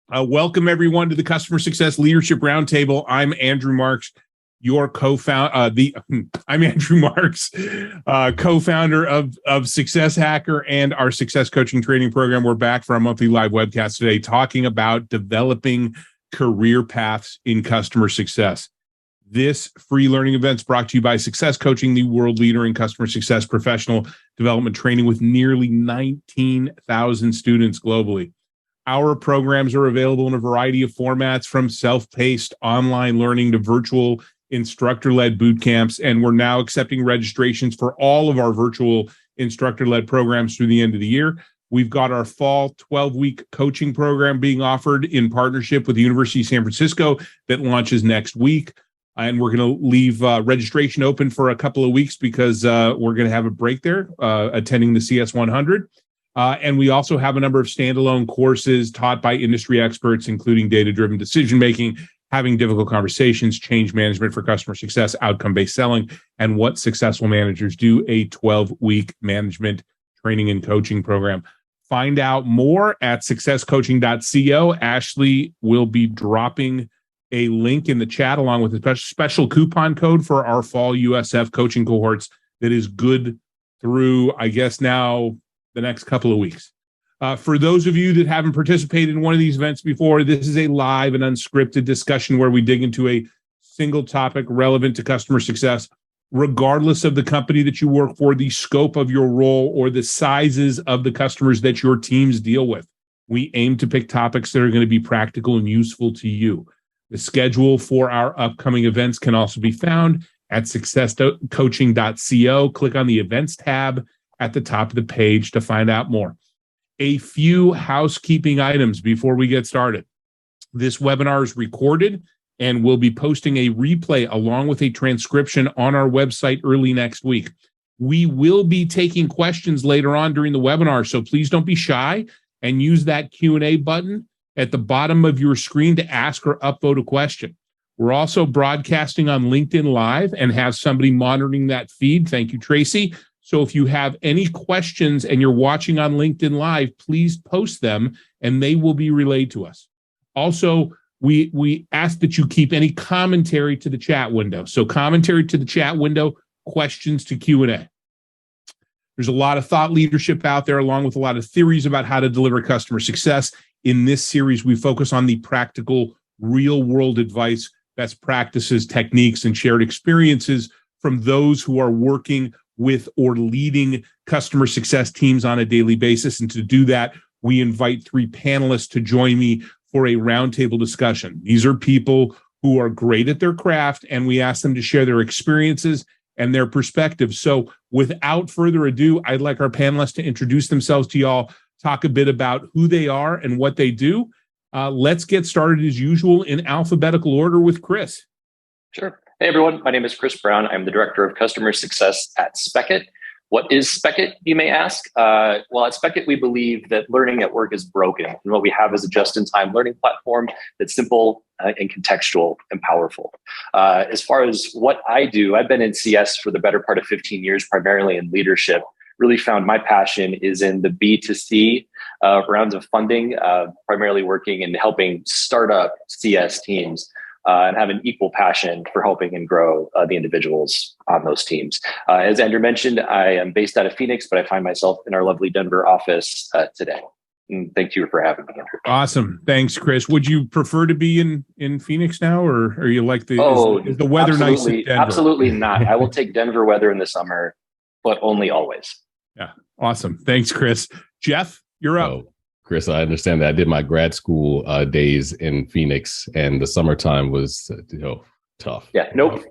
Welcome everyone to the Customer Success Leadership Roundtable. I'm Andrew Marks, your co-founder. I'm Andrew Marks, co-founder of Success Hacker and our Success Coaching Training Program. We're back for our monthly live webcast today, talking about developing career paths in customer success. This free learning event is brought to you by Success Coaching, the world leader in customer success professional development training with nearly 19,000 students globally. Our programs are available in a variety of formats, from self-paced online learning to virtual instructor-led boot camps, and we're now accepting registrations for all of our virtual instructor-led programs through the end of the year. We've got our fall 12-week coaching program being offered in partnership with the University of San Francisco that launches next week. And we're going to leave registration open for a couple of weeks because we're going to have a break there attending the CS 100. And we also have a number of standalone courses taught by industry experts, including data-driven decision-making, having difficult conversations, change management for customer success, outcome-based selling, and what successful managers do, a 12-week management training and coaching program. Find out more at successcoaching.co. Ashley will be dropping a link in the chat along with a special coupon code for our fall USF coaching cohorts that is good through, I guess, now the next couple of weeks. For those of you that haven't participated in one of these events before, this is a live and unscripted discussion where we dig into a single topic relevant to customer success, regardless of the company that you work for, the scope of your role, or the sizes of the customers that your teams deal with. We aim to pick topics that are going to be practical and useful to you. The schedule for our upcoming events can also be found at successcoaching.co. Click on the events tab at the top of the page to find out more. A few housekeeping items before we get started. This webinar is recorded and we'll be posting a replay along with a transcription on our website early next week. We will be taking questions later on during the webinar, so please don't be shy and use that Q&A button at the bottom of your screen to ask or upvote a question. We're also broadcasting on LinkedIn Live and have somebody monitoring that feed. Thank you, Tracy. So if you have any questions and you're watching on LinkedIn Live, please post them and they will be relayed to us. Also, we ask that you keep any commentary to the chat window. So commentary to the chat window, questions to Q&A. There's a lot of thought leadership out there, along with a lot of theories about how to deliver customer success. In this series, we focus on the practical, real-world advice, best practices, techniques, and shared experiences from those who are working with or leading customer success teams on a daily basis. And to do that, we invite three panelists to join me for a roundtable discussion. These are people who are great at their craft, and we ask them to share their experiences and their perspectives. So without further ado, I'd like our panelists to introduce themselves to y'all, talk a bit about who they are and what they do. Let's get started as usual in alphabetical order with Chris. Sure. Hey, everyone. My name is Chris Brown. I'm the Director of Customer Success at Speckit. What is Speckit, you may ask? Well, at Speckit, we believe that learning at work is broken. And what we have is a just-in-time learning platform that's simple and contextual and powerful. As far as what I do, I've been in CS for the better part of 15 years, primarily in leadership. Really found my passion is in the B2C rounds of funding, primarily working and helping startup CS teams. And have an equal passion for helping and grow the individuals on those teams. As Andrew mentioned, I am based out of Phoenix, but I find myself in our lovely Denver office today. And thank you for having me, Andrew. Awesome. Thanks, Chris. Would you prefer to be in Phoenix now, or are you like is the weather nice in Denver? Absolutely not. I will take Denver weather in the summer, but only always. Yeah. Awesome. Thanks, Chris. Jeff, you're up. Chris, I understand that I did my grad school days in Phoenix, and the summertime was tough. Yeah, nope.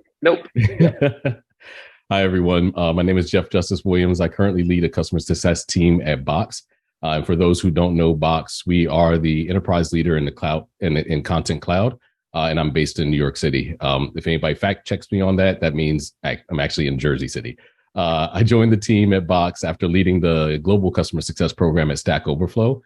Hi, everyone. My name is Jeff Justice Williams. I currently lead a customer success team at Box. And for those who don't know Box, we are the enterprise leader in the cloud, in Content Cloud, and I'm based in New York City. If anybody fact checks me on that, that means I'm actually in Jersey City. I joined the team at Box after leading the global customer success program at Stack Overflow.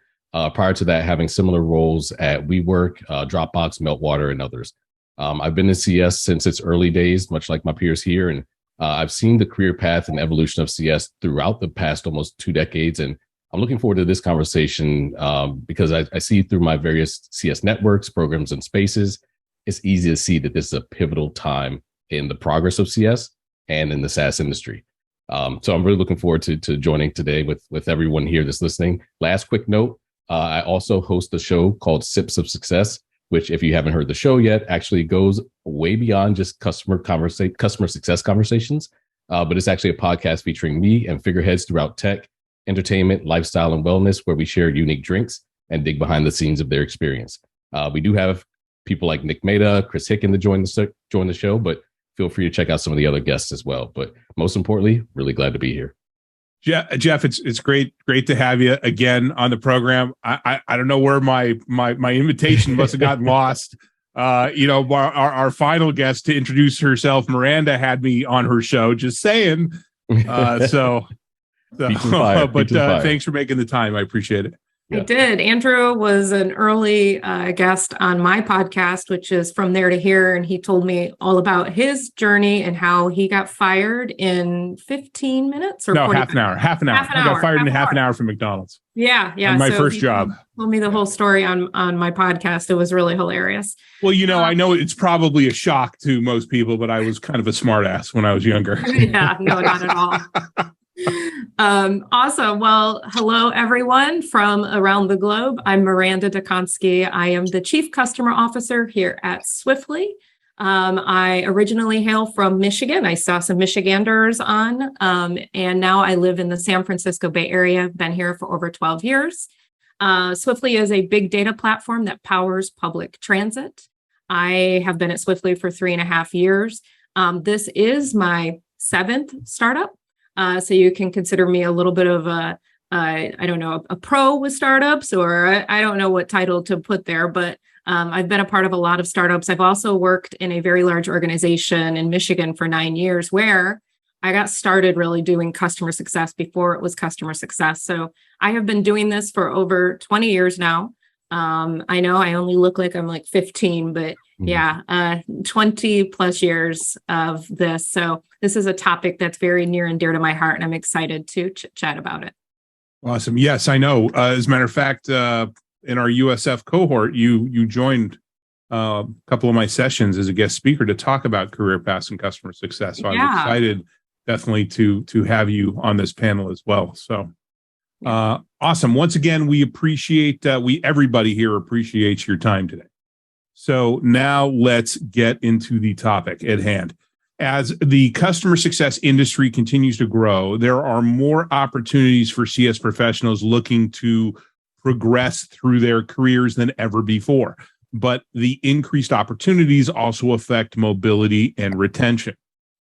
Prior to that, having similar roles at WeWork, Dropbox, Meltwater, and others. I've been in CS since its early days, much like my peers here, and I've seen the career path and evolution of CS throughout the past almost 2 decades, and I'm looking forward to this conversation because I see through my various CS networks, programs, and spaces, it's easy to see that this is a pivotal time in the progress of CS and in the SaaS industry. So I'm really looking forward to joining today with everyone here that's listening. Last quick note, I also host a show called Sips of Success, which, if you haven't heard the show yet, actually goes way beyond just customer success conversations. But it's actually a podcast featuring me and figureheads throughout tech, entertainment, lifestyle, and wellness, where we share unique drinks and dig behind the scenes of their experience. We do have people like Nick Mehta, Chris Hicken to join the show, but feel free to check out some of the other guests as well. But most importantly, really glad to be here. Jeff, it's great to have you again on the program. I don't know where my invitation must have gotten lost. Our final guest to introduce herself, Miranda, had me on her show. Just saying. Thanks for making the time. I appreciate it. I did. Andrew was an early guest on my podcast, which is From There to Here. And he told me all about his journey and how he got fired in 15 minutes or half an hour. I got fired in half an hour from McDonald's. Yeah. On my first job. Told me the whole story on my podcast. It was really hilarious. Well, I know it's probably a shock to most people, but I was kind of a smart ass when I was younger. Yeah, no, not at all. Awesome. Well, hello, everyone from around the globe. I'm Miranda Dekonsky. I am the Chief Customer Officer here at Swiftly. I originally hail from Michigan. I saw some Michiganders on, and now I live in the San Francisco Bay Area. I've been here for over 12 years. Swiftly is a big data platform that powers public transit. I have been at Swiftly for 3.5 years. This is my 7th startup. So you can consider me a little bit of a pro with startups, or I don't know what title to put there, but I've been a part of a lot of startups. I've also worked in a very large organization in Michigan for 9 years, where I got started really doing customer success before it was customer success. So I have been doing this for over 20 years now. I know I only look like I'm like 15, but 20 plus years of this. So this is a topic that's very near and dear to my heart, and I'm excited to chat about it. Awesome. Yes, I know. As a matter of fact, in our USF cohort, you joined a couple of my sessions as a guest speaker to talk about career paths and customer success. So I'm excited definitely to have you on this panel as well. So awesome. Once again, we appreciate, everybody here appreciates your time today. So now let's get into the topic at hand. As the customer success industry continues to grow, there are more opportunities for CS professionals looking to progress through their careers than ever before. But the increased opportunities also affect mobility and retention.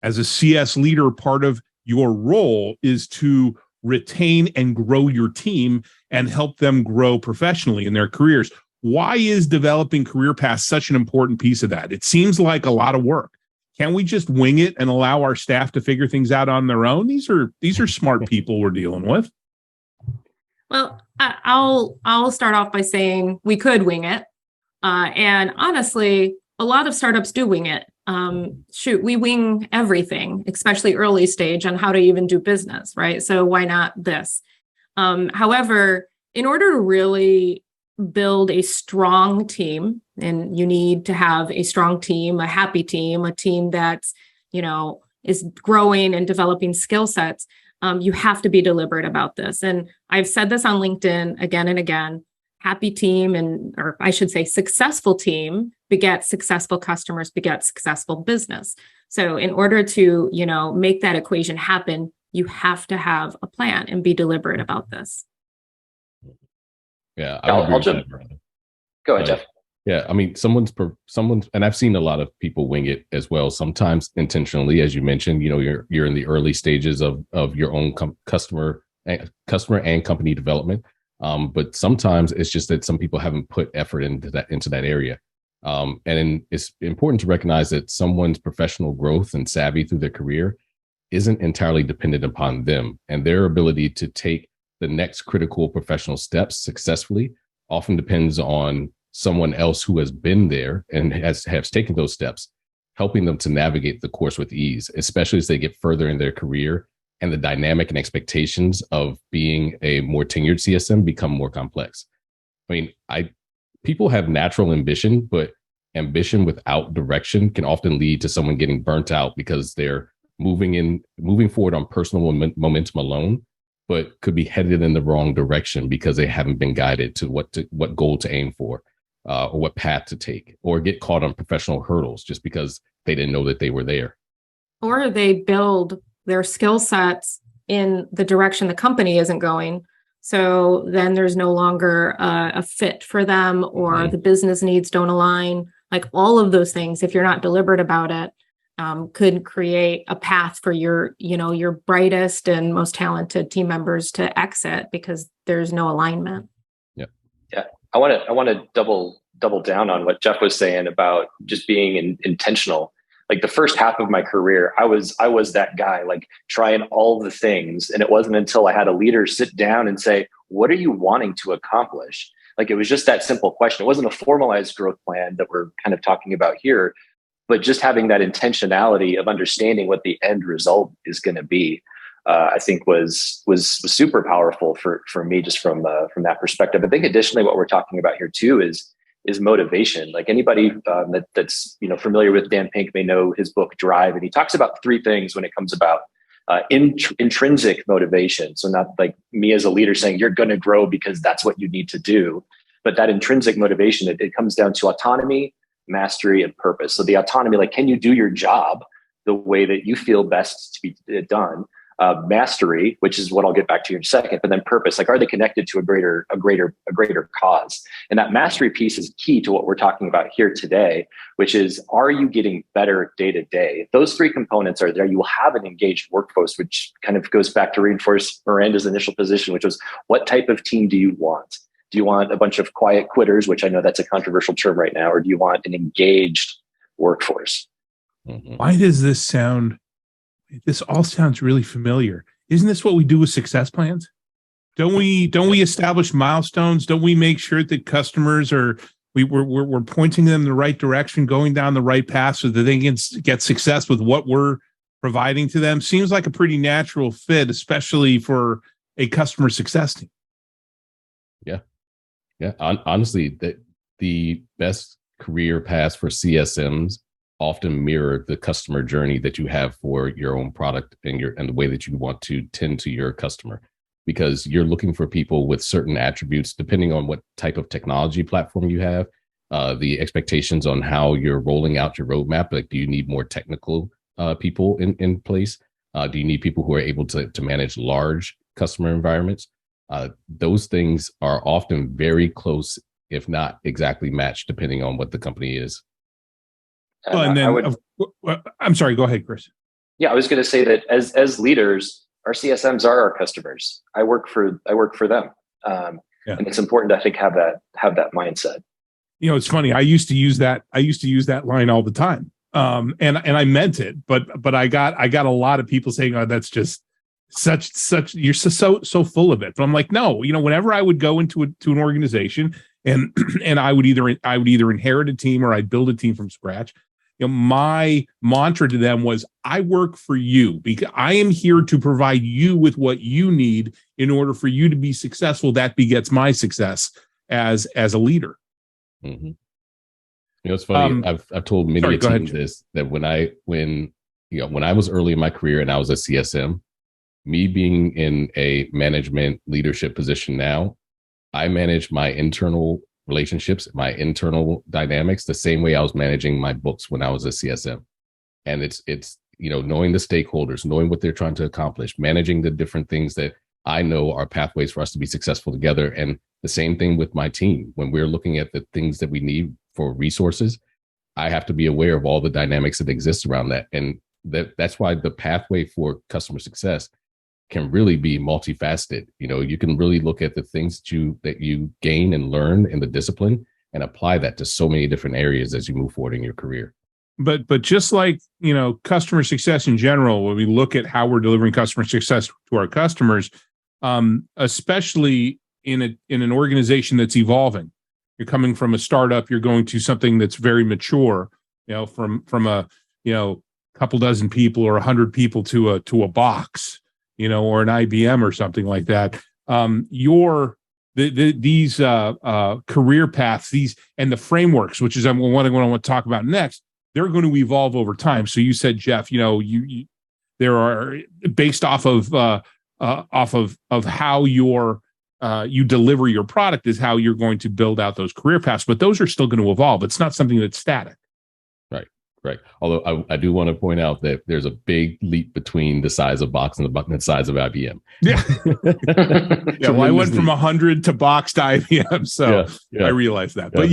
As a CS leader, part of your role is to retain and grow your team and help them grow professionally in their careers. Why is developing career paths such an important piece of that? It seems like a lot of work. Can we just wing it and allow our staff to figure things out on their own? These are smart people we're dealing with. Well, I'll start off by saying we could wing it. And honestly, a lot of startups do wing it. We wing everything, especially early stage, on how to even do business, right? So why not this? However, in order to really build a strong team, and you need to have a strong team, a happy team, a team that's, is growing and developing skill sets, you have to be deliberate about this. And I've said this on LinkedIn again and again. Happy team, or I should say successful team, begets successful customers, begets successful business. So in order to, make that equation happen, you have to have a plan and be deliberate about this. Yeah, I'll jump. Go ahead, Jeff. Yeah, I mean, someone's, and I've seen a lot of people wing it as well. Sometimes intentionally, as you mentioned, you're in the early stages of your own customer and company development. But sometimes it's just that some people haven't put effort into that area. And it's important to recognize that someone's professional growth and savvy through their career isn't entirely dependent upon them, and their ability to take the next critical professional steps successfully often depends on someone else who has been there and has taken those steps, helping them to navigate the course with ease, especially as they get further in their career and the dynamic and expectations of being a more tenured CSM become more complex. I mean, people have natural ambition, but ambition without direction can often lead to someone getting burnt out because they're moving forward on personal momentum alone, but could be headed in the wrong direction because they haven't been guided to what goal to aim for, or what path to take, or get caught on professional hurdles just because they didn't know that they were there. Or they build their skill sets in the direction the company isn't going. So then there's no longer a fit for them, or the business needs don't align. Like all of those things, if you're not deliberate about it, could create a path for your brightest and most talented team members to exit because there's no alignment. Yeah. I want to double down on what Jeff was saying about just being intentional. Like the first half of my career, I was that guy, like trying all the things. And it wasn't until I had a leader sit down and say, what are you wanting to accomplish? Like it was just that simple question. It wasn't a formalized growth plan that we're kind of talking about here, but just having that intentionality of understanding what the end result is going to be, I think was super powerful for me just from that perspective. I think additionally, what we're talking about here too is motivation. Like anybody that's familiar with Dan Pink may know his book Drive, and he talks about three things when it comes about intrinsic motivation. So not like me as a leader saying you're going to grow because that's what you need to do, but that intrinsic motivation, it comes down to autonomy, mastery, and purpose. So the autonomy, like, can you do your job the way that you feel best to be done? Mastery, which is what I'll get back to in a second, but then purpose, like, are they connected to a greater cause? And that mastery piece is key to what we're talking about here today, which is, are you getting better day to day? If those three components are there, you will have an engaged workforce, which kind of goes back to reinforce Miranda's initial position, which was, what type of team do you want? Do you want a bunch of quiet quitters, which I know that's a controversial term right now, or do you want an engaged workforce? Mm-hmm. Why does this sound? This all sounds really familiar. Isn't this what we do with success plans? Don't we establish milestones? Don't we make sure that customers we're pointing them in the right direction, going down the right path so that they can get success with what we're providing to them? Seems like a pretty natural fit, especially for a customer success team. Yeah. Honestly, the best career paths for CSMs often mirror the customer journey that you have for your own product and the way that you want to tend to your customer, because you're looking for people with certain attributes depending on what type of technology platform you have, the expectations on how you're rolling out your roadmap. Like, do you need more technical people in place? Do you need people who are able to manage large customer environments? Those things are often very close, if not exactly matched, depending on what the company is. And then I'm sorry, go ahead, Chris. Yeah, I was going to say that as leaders, our CSMs are our customers. I work for them. And it's important to, I think, have that mindset. It's funny. I used to use that line all the time. And I meant it, but I got a lot of people saying, "Oh, that's just such you're so full of it." But I'm like, no, whenever I would go into an organization and I would either inherit a team or I'd build a team from scratch. My mantra to them was, I work for you because I am here to provide you with what you need in order for you to be successful. That begets my success as a leader. Mm-hmm. It's funny. I've told many teams this, that when I was early in my career and I was a CSM, me being in a management leadership position now, I manage my internal relationships, my internal dynamics, the same way I was managing my books when I was a CSM. And it's knowing the stakeholders, knowing what they're trying to accomplish, managing the different things that I know are pathways for us to be successful together. And the same thing with my team. When we're looking at the things that we need for resources, I have to be aware of all the dynamics that exist around that. And that's why the pathway for customer success can really be multifaceted. You can really look at the things that you gain and learn in the discipline and apply that to so many different areas as you move forward in your career. But just like, customer success in general, when we look at how we're delivering customer success to our customers, especially in an organization that's evolving, you're coming from a startup, you're going to something that's very mature, from a couple dozen people or 100 people to a box. or an IBM or something like that. These career paths, these and the frameworks, which is what I want to talk about next, they're going to evolve over time. So you said, Jeff, there are based off of how you deliver your product is how you're going to build out those career paths, but those are still going to evolve. It's not something that's static. Right. Although I do want to point out that there's a big leap between the size of Box and the size of IBM. Yeah. Yeah. Well, I went from 100 to Box to IBM, so I realized that. But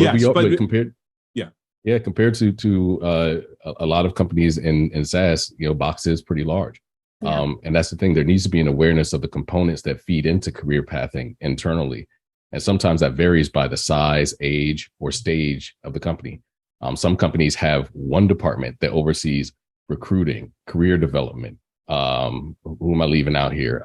compared to a lot of companies in SaaS, Box is pretty large. Yeah. And that's the thing. There needs to be an awareness of the components that feed into career pathing internally. And sometimes that varies by the size, age, or stage of the company. Some companies have one department that oversees recruiting, career development. Who am I leaving out here?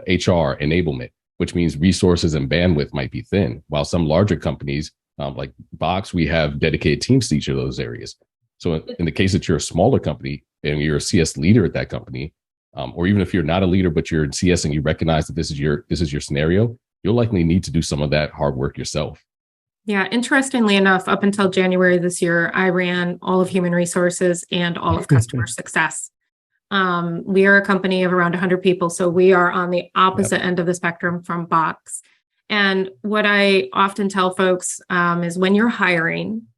HR, enablement, which means resources and bandwidth might be thin. While some larger companies, like Box, we have dedicated teams to each of those areas. So in the case that you're a smaller company and you're a CS leader at that company, or even if you're not a leader, but you're in CS and you recognize that this is your scenario, you'll likely need to do some of that hard work yourself. Yeah, interestingly enough, up until January this year, I ran all of human resources and all of customer success. We are a company of around 100 people, so we are on the opposite end of the spectrum from Box. And what I often tell folks is when you're hiring,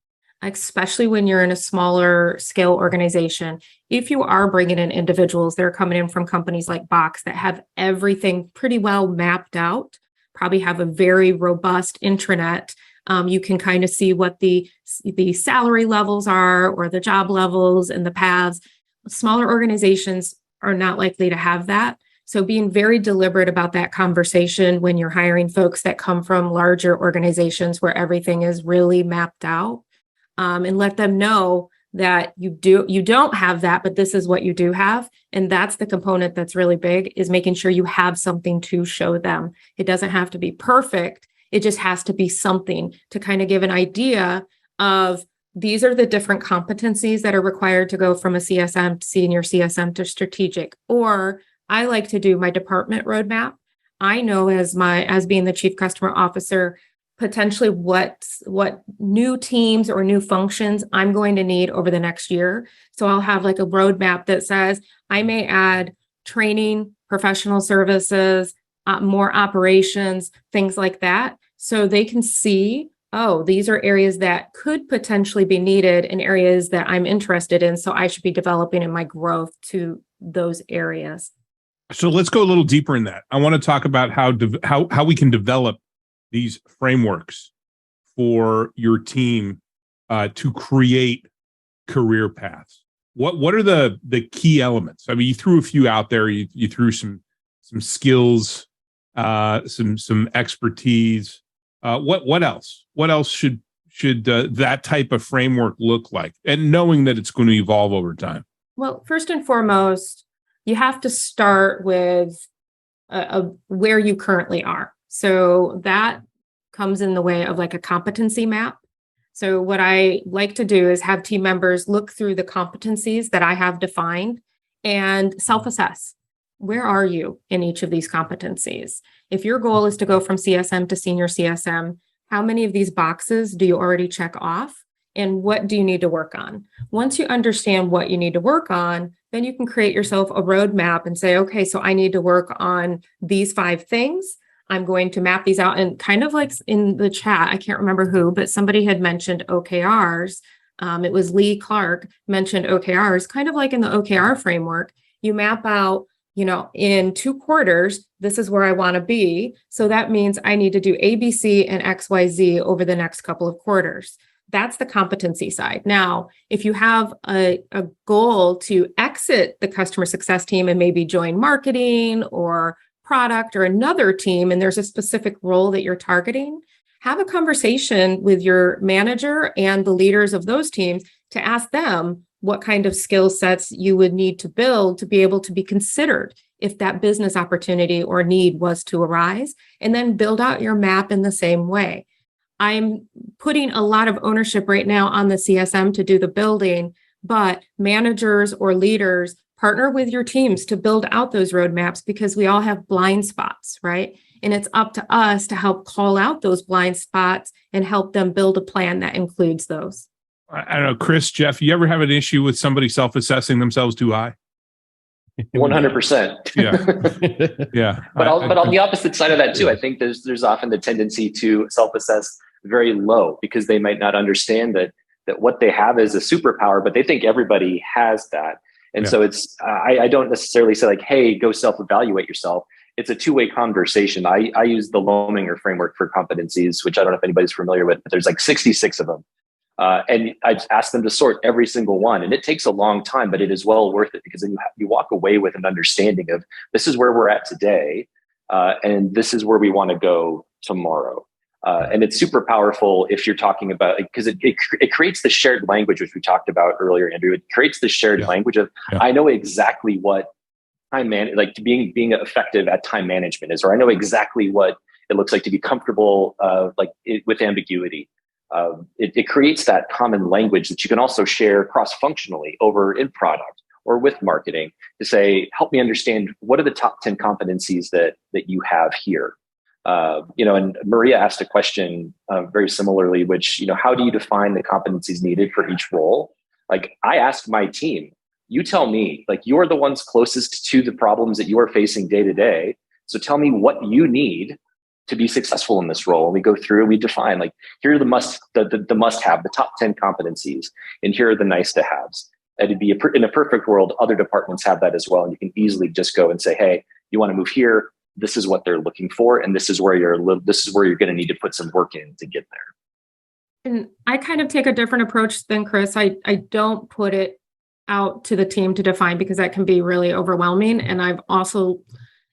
especially when you're in a smaller scale organization, if you are bringing in individuals that are coming in from companies like Box that have everything pretty well mapped out, probably have a very robust intranet. You can kind of see what the salary levels are or the job levels and the paths. Smaller organizations are not likely to have that. So being very deliberate about that conversation when you're hiring folks that come from larger organizations where everything is really mapped out, and let them know that you don't have that, but this is what you do have. And that's the component that's really big, is making sure you have something to show them. It doesn't have to be perfect. It just has to be something to kind of give an idea of these are the different competencies that are required to go from a CSM to senior CSM to strategic. Or I like to do my department roadmap. I know as being the chief customer officer, potentially what new teams or new functions I'm going to need over the next year. So I'll have like a roadmap that says I may add training, professional services, more operations, things like that. So they can see, oh, these are areas that could potentially be needed and areas that I'm interested in. So I should be developing in my growth to those areas. So let's go a little deeper in that. I want to talk about how we can develop these frameworks for your team to create career paths. What are the key elements? I mean, you threw a few out there. You threw some skills, some expertise. What else? What else should that type of framework look like? And knowing that it's going to evolve over time. Well, first and foremost, you have to start with where you currently are. So that comes in the way of like a competency map. So what I like to do is have team members look through the competencies that I have defined and self-assess. Where are you in each of these competencies? If your goal is to go from CSM to senior CSM, how many of these boxes do you already check off? And what do you need to work on? Once you understand what you need to work on, then you can create yourself a roadmap and say, okay, so I need to work on these 5 things. I'm going to map these out. And kind of like in the chat, I can't remember who, but somebody had mentioned OKRs. It was Lee Clark mentioned OKRs, kind of like in the OKR framework. You map out, in 2 quarters, this is where I want to be. So that means I need to do A, B, C, and X, Y, Z over the next couple of quarters. That's the competency side. Now, if you have a goal to exit the customer success team and maybe join marketing or product or another team, and there's a specific role that you're targeting, have a conversation with your manager and the leaders of those teams to ask them what kind of skill sets you would need to build to be able to be considered if that business opportunity or need was to arise, and then build out your map in the same way. I'm putting a lot of ownership right now on the CSM to do the building, but managers or leaders partner with your teams to build out those roadmaps because we all have blind spots, right? And it's up to us to help call out those blind spots and help them build a plan that includes those. I don't know, Chris, Jeff, you ever have an issue with somebody self-assessing themselves too high? 100%. Yeah. Yeah. But on the opposite side of that too, I think there's often the tendency to self-assess very low because they might not understand that what they have is a superpower, but they think everybody has that. And so it's, I don't necessarily say like, hey, go self-evaluate yourself. It's a two-way conversation. I use the Lominger framework for competencies, which I don't know if anybody's familiar with, but there's like 66 of them. And I just ask them to sort every single one. And it takes a long time, but it is well worth it because then you walk away with an understanding of this is where we're at today. And this is where we want to go tomorrow. And it's super powerful if you're talking about, because it creates the shared language, which we talked about earlier, Andrew. It creates the shared language of, I know exactly what being effective at time management is, or I know exactly what it looks like to be comfortable with ambiguity. It creates that common language that you can also share cross-functionally over in product or with marketing to say, help me understand what are the top 10 competencies that you have here. And Maria asked a question very similarly, which, how do you define the competencies needed for each role? Like I asked my team, you tell me, like you're the ones closest to the problems that you are facing day to day. So tell me what you need to be successful in this role. And we go through, we define like, here are the must have, the top 10 competencies, and here are the nice to haves. And it'd be in a perfect world, other departments have that as well. And you can easily just go and say, hey, you want to move here. This is what they're looking for. And this is where you're going to need to put some work in to get there. And I kind of take a different approach than Chris. I don't put it out to the team to define because that can be really overwhelming. And I've also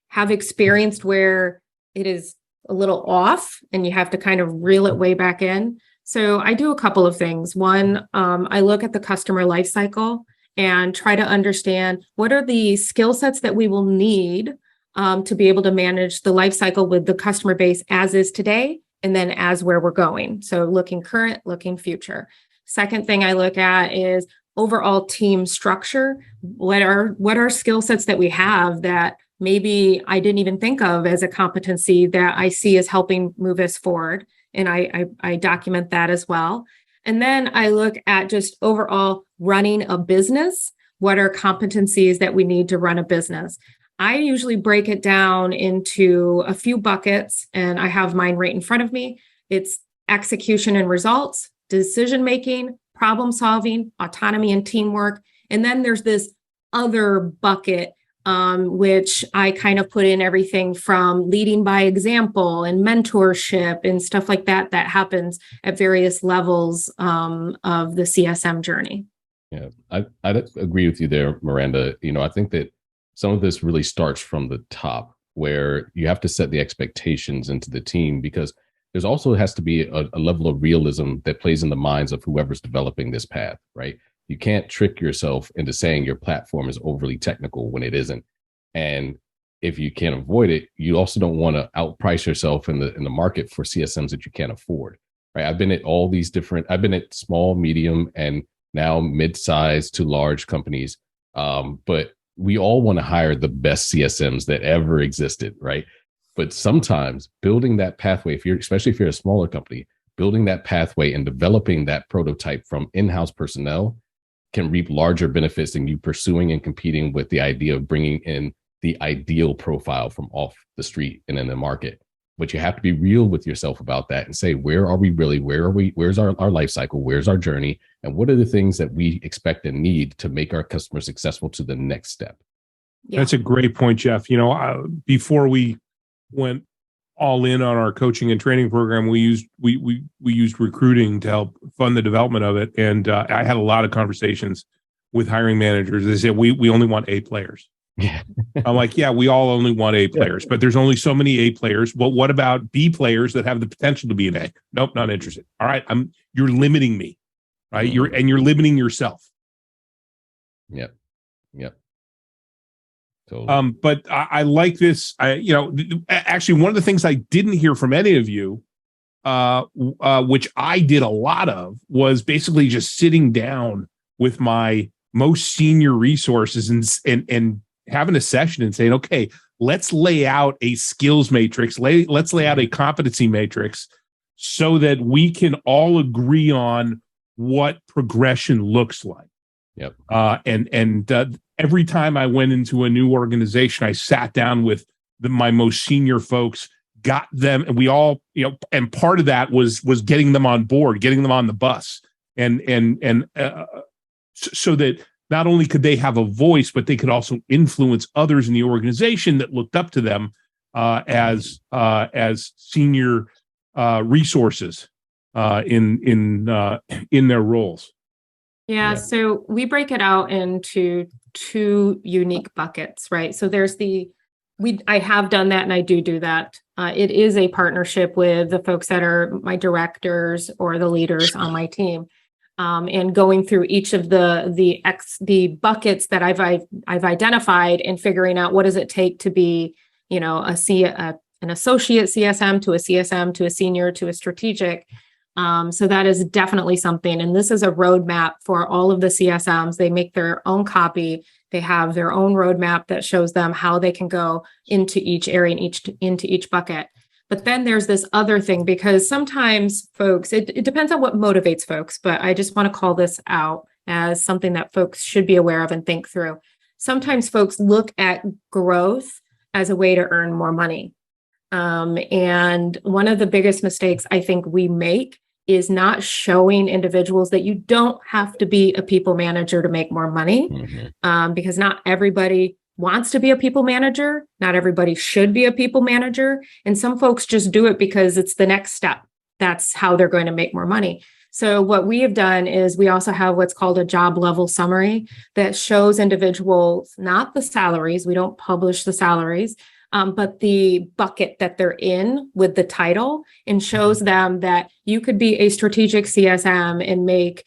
have experienced where it is a little off and you have to kind of reel it way back in. So I do a couple of things. One, I look at the customer life cycle and try to understand what are the skill sets that we will need to be able to manage the life cycle with the customer base as is today, and then as where we're going. So looking current, looking future. Second thing I look at is overall team structure. What are skill sets that we have that maybe I didn't even think of as a competency that I see as helping move us forward. And I document that as well. And then I look at just overall running a business. What are competencies that we need to run a business? I usually break it down into a few buckets, and I have mine right in front of me. It's execution and results, decision-making, problem solving, autonomy and teamwork. And then there's this other bucket which I kind of put in everything from leading by example and mentorship and stuff like that happens at various levels of the CSM journey. Yeah, I'd agree with you there, Miranda. I think that some of this really starts from the top where you have to set the expectations into the team because there's also has to be a level of realism that plays in the minds of whoever's developing this path, right? You can't trick yourself into saying your platform is overly technical when it isn't. And if you can't avoid it, you also don't want to outprice yourself in the market for CSMs that you can't afford, right? I've been at small, medium, and now mid-sized to large companies. But we all want to hire the best CSMs that ever existed, right? But sometimes building that pathway, especially if you're a smaller company, building that pathway and developing that prototype from in-house personnel can reap larger benefits than you pursuing and competing with the idea of bringing in the ideal profile from off the street and in the market. But you have to be real with yourself about that and say, where are we really? Where's our life cycle? Where's our journey? And what are the things that we expect and need to make our customers successful to the next step? Yeah. That's a great point, Jeff. Before we went all in on our coaching and training program, we used recruiting to help fund the development of it. And I had a lot of conversations with hiring managers. They said, we only want A players. Yeah. I'm like, yeah, we all only want A players, but there's only so many A players. Well, what about B players that have the potential to be an A? Nope, not interested. All right, you're limiting me, right? Mm-hmm. You're limiting yourself. Yep. Totally. But I like this. Actually, one of the things I didn't hear from any of you, which I did a lot of, was basically just sitting down with my most senior resources and having a session and saying, okay, let's lay out a skills matrix, let's lay out a competency matrix so that we can all agree on what progression looks like. Yep. Every time I went into a new organization, I sat down with my most senior folks, got them, and we all, and part of that was getting them on board, getting them on the bus, so that not only could they have a voice, but they could also influence others in the organization that looked up to them as senior resources in their roles. Yeah, so we break it out into two unique buckets, right? So there's I have done that and I do that. It is a partnership with the folks that are my directors or the leaders on my team. And going through each of the buckets that I've identified and figuring out what does it take to be, an associate CSM to a CSM to a senior to a strategic. So that is definitely something. And this is a roadmap for all of the CSMs. They make their own copy. They have their own roadmap that shows them how they can go into each area and into each bucket. But then there's this other thing, because sometimes folks, it depends on what motivates folks, but I just want to call this out as something that folks should be aware of and think through. Sometimes folks look at growth as a way to earn more money. And one of the biggest mistakes I think we make is not showing individuals that you don't have to be a people manager to make more money, because not everybody wants to be a people manager. Not everybody should be a people manager. And some folks just do it because it's the next step. That's how they're going to make more money. So what we have done is we also have what's called a job level summary that shows individuals, not the salaries, we don't publish the salaries, but the bucket that they're in with the title, and shows them that you could be a strategic CSM and make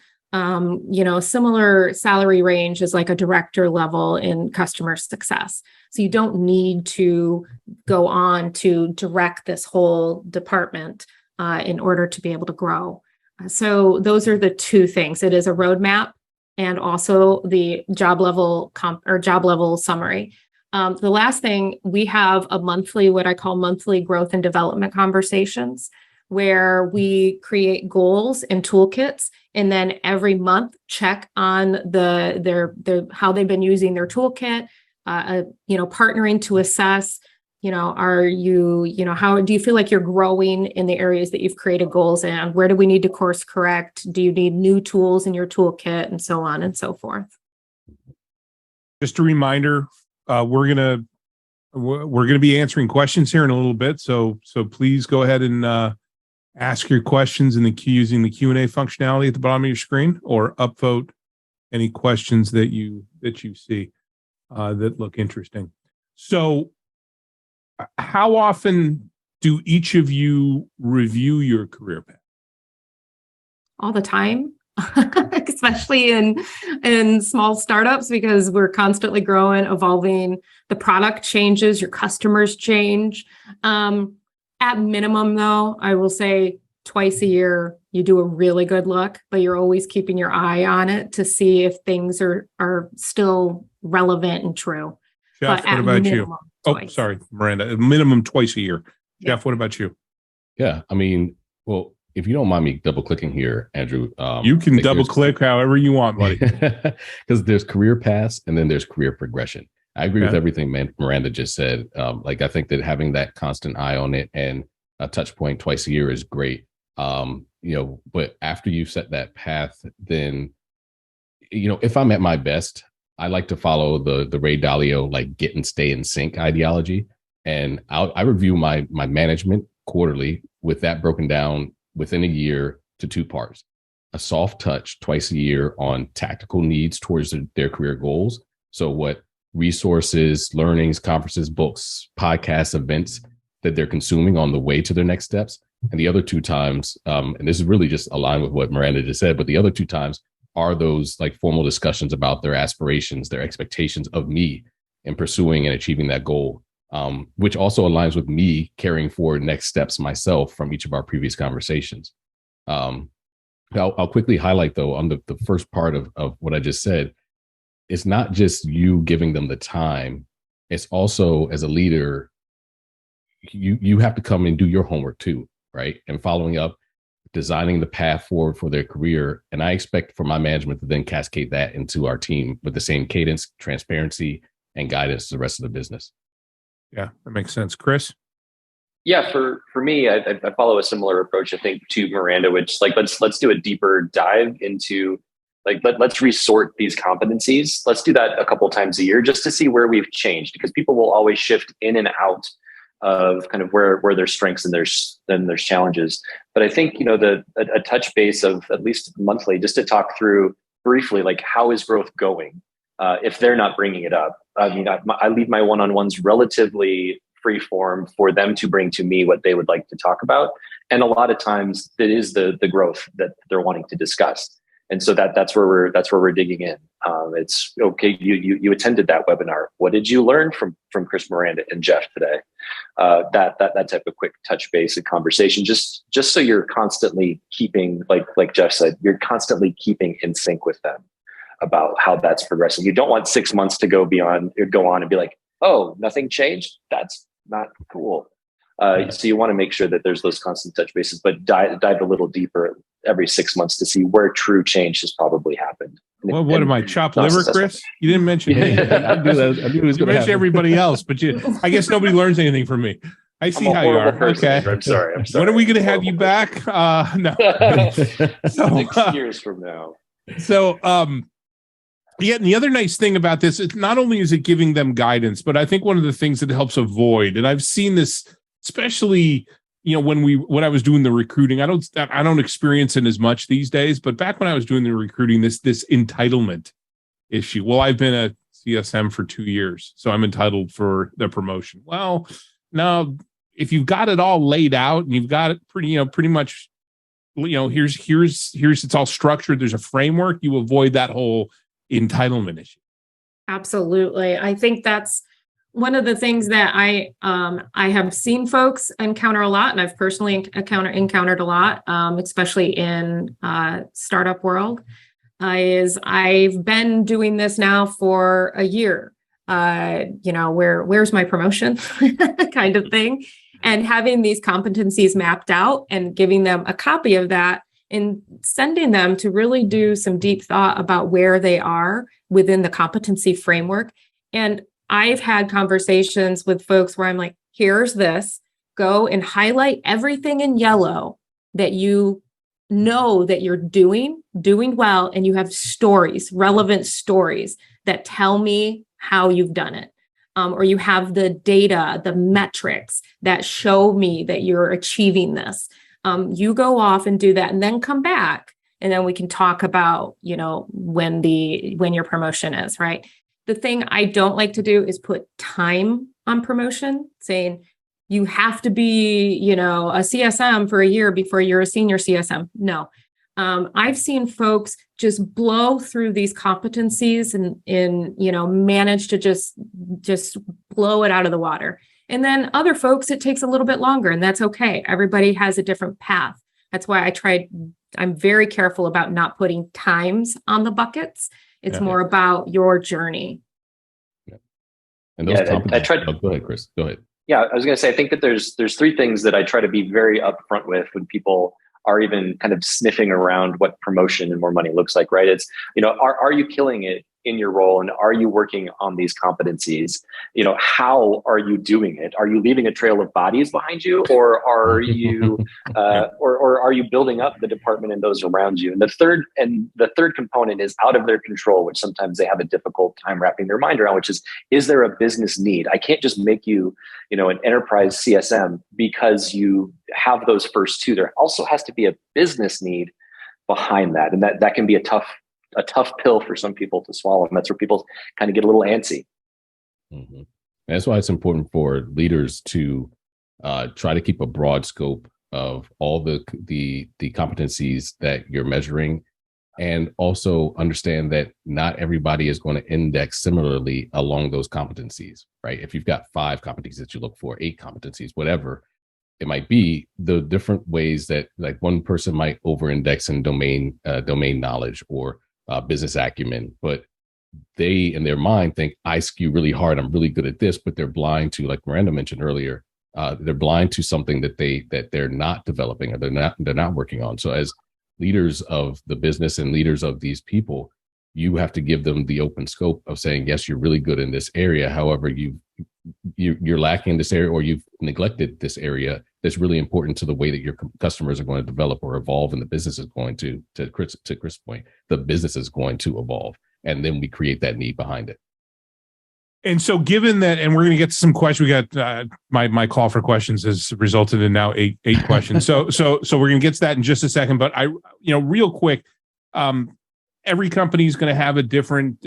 similar salary range as like a director level in customer success. So you don't need to go on to direct this whole department in order to be able to grow. So those are the two things. It is a roadmap and also the job level job level summary. The last thing, we have what I call monthly growth and development conversations, where we create goals and toolkits, and then every month check on how they've been using their toolkit, partnering to assess, how do you feel like you're growing in the areas that you've created goals in? Where do we need to course correct? Do you need new tools in your toolkit, and so on and so forth? Just a reminder, we're gonna be answering questions here in a little bit, so please go ahead and ask your questions in the queue using the Q&A functionality at the bottom of your screen, or upvote any questions that you see that look interesting. So, how often do each of you review your career path? All the time. Especially in small startups, because we're constantly growing, evolving. The product changes, your customers change. At minimum, though, I will say twice a year, you do a really good look, but you're always keeping your eye on it to see if things are still relevant and true. Jeff, what about you? Oh, sorry, Miranda. Minimum twice a year. Yeah. Jeff, what about you? Yeah, I mean, well, if you don't mind me double clicking here, Andrew, you can double click however you want, buddy. Because there's career paths and then there's career progression. I agree with everything Miranda just said. I think that having that constant eye on it and a touch point twice a year is great. But after you've set that path, then, if I'm at my best, I like to follow the Ray Dalio, like get and stay in sync ideology. And I review my management quarterly, with that broken down within a year to two parts: a soft touch twice a year on tactical needs towards their career goals. So what resources, learnings, conferences, books, podcasts, events that they're consuming on the way to their next steps. And the other two times, and this is really just aligned with what Miranda just said, but the other two times are those like formal discussions about their aspirations, their expectations of me in pursuing and achieving that goal. Which also aligns with me carrying forward next steps myself from each of our previous conversations. I'll quickly highlight, though, on the first part of what I just said, it's not just you giving them the time. It's also, as a leader, you have to come and do your homework too, right? And following up, designing the path forward for their career. And I expect for my management to then cascade that into our team with the same cadence, transparency, and guidance to the rest of the business. Yeah, that makes sense. Chris? Yeah, for me, I follow a similar approach, I think, to Miranda, which like let's do a deeper dive into like let's resort these competencies. Let's do that a couple times a year just to see where we've changed, because people will always shift in and out of kind of where there's strengths and there's challenges. But I think, a touch base of at least monthly, just to talk through briefly, like how is growth going? If they're not bringing it up, I mean, I leave my one-on-ones relatively free form for them to bring to me what they would like to talk about. And a lot of times it is the growth that they're wanting to discuss. And so that's where we're digging in. It's okay. You attended that webinar. What did you learn from Chris, Miranda, and Jeff today? That type of quick touch base and conversation, just so you're constantly keeping, like Jeff said, you're constantly keeping in sync with them about how that's progressing. You don't want 6 months to go on and be like, oh, nothing changed. That's not cool. So you want to make sure that there's those constant touch bases, but dive a little deeper every 6 months to see where true change has probably happened. Well, what am I, chopped liver, Chris? You didn't mention me. I knew that. You mentioned everybody else, but I guess nobody learns anything from me. I see how you are. Person. Okay. I'm sorry. When are we going to have you back? No. 6 years from now. So, yeah, and the other nice thing about this is not only is it giving them guidance, but I think one of the things that helps avoid, and I've seen this, especially, when I was doing the recruiting, I don't experience it as much these days, but back when I was doing the recruiting, this entitlement issue. Well, I've been a CSM for 2 years, so I'm entitled for the promotion. Well, now if you've got it all laid out and you've got it pretty much, here's it's all structured. There's a framework. You avoid that whole entitlement issue. Absolutely. I think that's one of the things that I have seen folks encounter a lot, and I've personally encountered a lot, especially in startup world, is I've been doing this now for a year. Where's my promotion kind of thing, and having these competencies mapped out and giving them a copy of that and sending them to really do some deep thought about where they are within the competency framework. And I've had conversations with folks where I'm like, here's this, go and highlight everything in yellow that you know that you're doing well, and you have stories, relevant stories that tell me how you've done it. Or you have the data, the metrics that show me that you're achieving this. You go off and do that and then come back. And then we can talk about, when your promotion is, right? The thing I don't like to do is put time on promotion, saying you have to be, a CSM for a year before you're a senior CSM. No. I've seen folks just blow through these competencies and manage to just blow it out of the water. And then other folks, it takes a little bit longer, and that's okay. Everybody has a different path. That's why I'm very careful about not putting times on the buckets. It's more about your journey. Yeah. And those competencies. Go ahead, Chris. Go ahead. Yeah, I was going to say, I think that there's three things that I try to be very upfront with when people are even kind of sniffing around what promotion and more money looks like, right? It's, are you killing it in your role, and are you working on these competencies? How are you doing it? Are you leaving a trail of bodies behind you, or are you or are you building up the department and those around you? And the third component is out of their control, which sometimes they have a difficult time wrapping their mind around, which is there a business need? I can't just make you, an enterprise CSM because you have those first two. There also has to be a business need behind that, and that can be a tough pill for some people to swallow. And that's where people kind of get a little antsy. Mm-hmm. That's why it's important for leaders to try to keep a broad scope of all the competencies that you're measuring, and also understand that not everybody is going to index similarly along those competencies, right? If you've got 5 competencies that you look for, 8 competencies, whatever it might be, the different ways that like one person might over-index in domain knowledge or business acumen, but they in their mind think I skew really hard, I'm really good at this, but they're blind to, like Miranda mentioned earlier, they're blind to something that they're not developing, or they're not working on. So as leaders of the business and leaders of these people, you have to give them the open scope of saying, yes, you're really good in this area. However, you're lacking in this area, or you've neglected this area that's really important to the way that your customers are going to develop or evolve, and the business is going to Chris' point, the business is going to evolve, and then we create that need behind it. And so, given that, and we're going to get to some questions. We got my call for questions has resulted in now eight questions. So we're going to get to that in just a second. But real quick, every company is going to have a different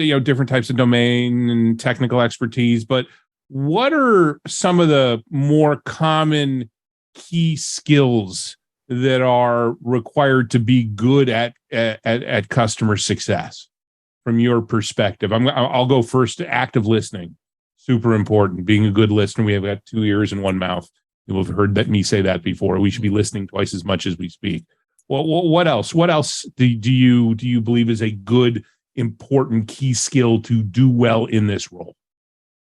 types of domain and technical expertise. But what are some of the more common key skills that are required to be good at customer success from your perspective? I'll go first to active listening. Super important. Being a good listener. We have got 2 ears and 1 mouth. You'll have heard me say that before. We should be listening twice as much as we speak. Well, what else? What else do you believe is a good, important key skill to do well in this role?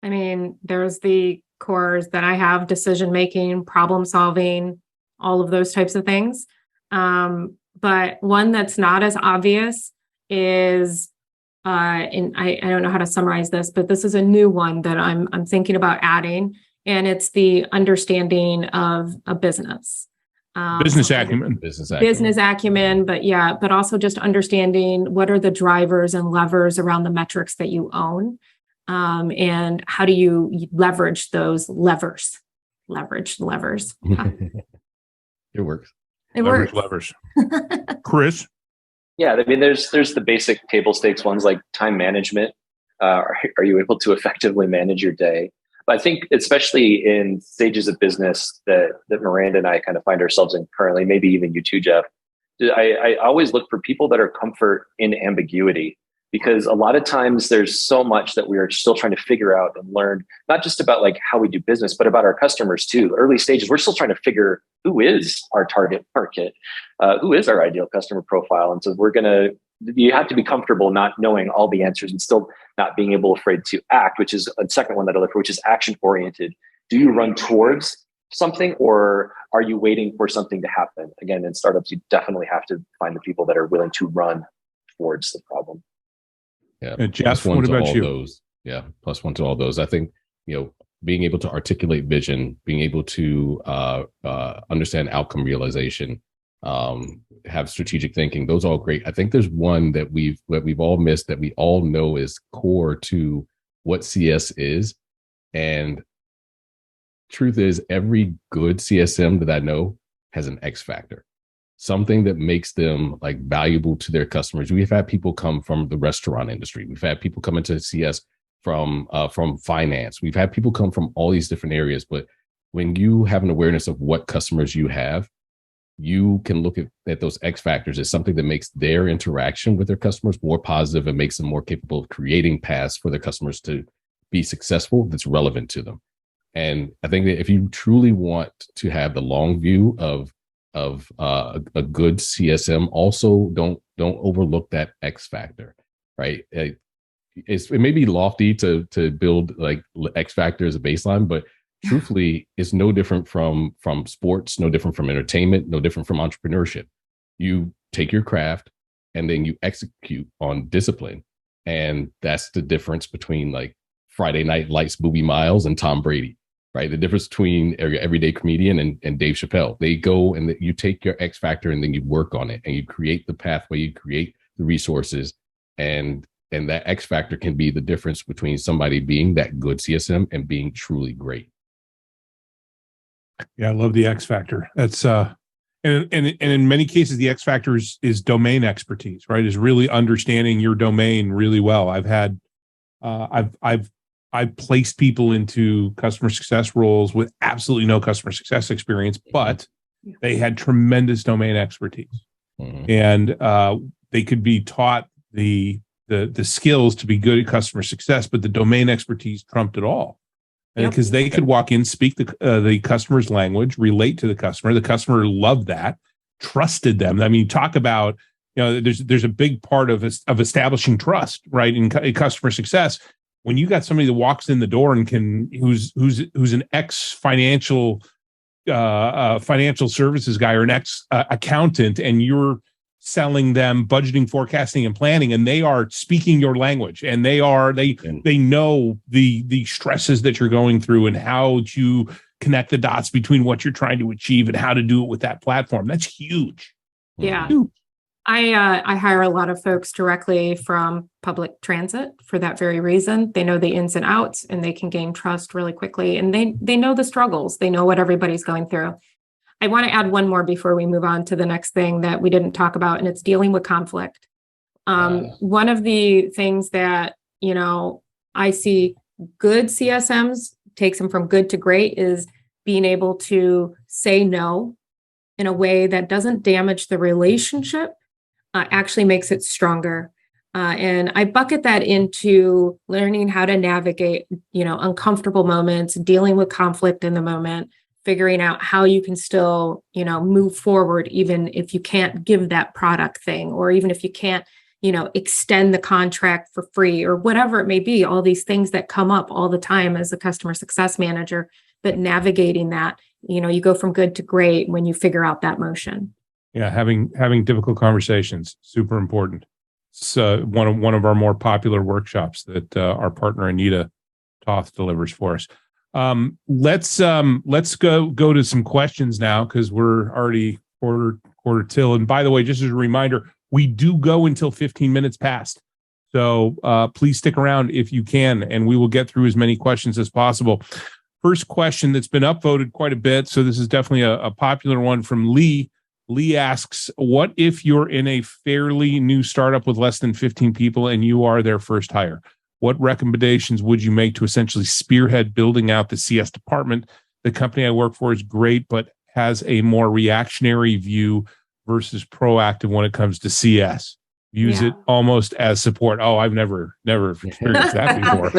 I mean, there's the cores that I have: decision making, problem solving, all of those types of things. But one that's not as obvious is, and I don't know how to summarize this, but this is a new one that I'm thinking about adding, and it's the understanding of a business. Business acumen, but also just understanding what are the drivers and levers around the metrics that you own, and how do you leverage those levers? Leverage levers. It works. Levers. Chris? Yeah, I mean, there's the basic table stakes ones like time management. Are you able to effectively manage your day? But I think especially in stages of business that Miranda and I kind of find ourselves in currently, maybe even you too, Jeff, I always look for people that are comfort in ambiguity, because a lot of times there's so much that we are still trying to figure out and learn, not just about like how we do business, but about our customers too. Early stages, we're still trying to figure who is our target market, who is our ideal customer profile. And so you have to be comfortable not knowing all the answers and still not being afraid to act, which is a second one that I look for, which is action oriented. Do you run towards something, or are you waiting for something to happen? Again, in startups, you definitely have to find the people that are willing to run towards the problem. Yeah. Jeff, what about you? Those. Yeah. +1 to all those. I think, being able to articulate vision, being able to understand outcome realization, have strategic thinking. Those are all great. I think there's one that we've all missed that we all know is core to what CS is. And truth is, every good CSM that I know has an X factor, something that makes them like valuable to their customers. We've had people come from the restaurant industry. We've had people come into CS from finance. We've had people come from all these different areas. But when you have an awareness of what customers you have, you can look at those X factors as something that makes their interaction with their customers more positive and makes them more capable of creating paths for their customers to be successful that's relevant to them. And I think that if you truly want to have the long view of a good CSM, also don't overlook that X factor, right? It may be lofty to build like X factor as a baseline, but truthfully, it's no different from sports, no different from entertainment, no different from entrepreneurship. You take your craft and then you execute on discipline. And that's the difference between like Friday Night Lights, Boobie Miles, and Tom Brady, right? The difference between your everyday comedian and Dave Chappelle. They go and you take your X factor and then you work on it and you create the pathway, you create the resources, and that X factor can be the difference between somebody being that good CSM and being truly great. Yeah, I love the X factor. That's and in many cases, the X factor is domain expertise, right? Is really understanding your domain really well. I've placed people into customer success roles with absolutely no customer success experience, but they had tremendous domain expertise, and they could be taught the skills to be good at customer success, but the domain expertise trumped it all. And because they could walk in, speak the customer's language, relate to the customer. The customer loved that, trusted them. I mean, talk about there's a big part of establishing trust, right, in customer success. When you got somebody that walks in the door and who's an ex financial services guy or an ex accountant, and you're selling them budgeting, forecasting, and planning, and they are speaking your language, and they know the stresses that you're going through and how to connect the dots between what you're trying to achieve and how to do it with that platform. That's huge. Yeah. Huge. I hire a lot of folks directly from public transit for that very reason. They know the ins and outs, and they can gain trust really quickly. And they know the struggles. They know what everybody's going through. I want to add one more before we move on to the next thing that we didn't talk about, and it's dealing with conflict. One of the things that, I see good CSMs takes them from good to great is being able to say no in a way that doesn't damage the relationship, actually makes it stronger. And I bucket that into learning how to navigate, uncomfortable moments, dealing with conflict in the moment, figuring out how you can still, move forward, even if you can't give that product thing, or even if you can't, extend the contract for free or whatever it may be, all these things that come up all the time as a customer success manager, but navigating that, you go from good to great when you figure out that motion. Yeah, having difficult conversations, super important. It's one of our more popular workshops that our partner Anita Toth delivers for us. Let's go to some questions now, because we're already quarter till. And by the way, just as a reminder, we do go until 15 minutes past. So please stick around if you can, and we will get through as many questions as possible. First question that's been upvoted quite a bit, so this is definitely a popular one from Lee. Lee asks, what if you're in a fairly new startup with less than 15 people and you are their first hire? What recommendations would you make to essentially spearhead building out the CS department? The company I work for is great, but has a more reactionary view versus proactive when it comes to CS. Use it almost as support. Oh, I've never experienced that before.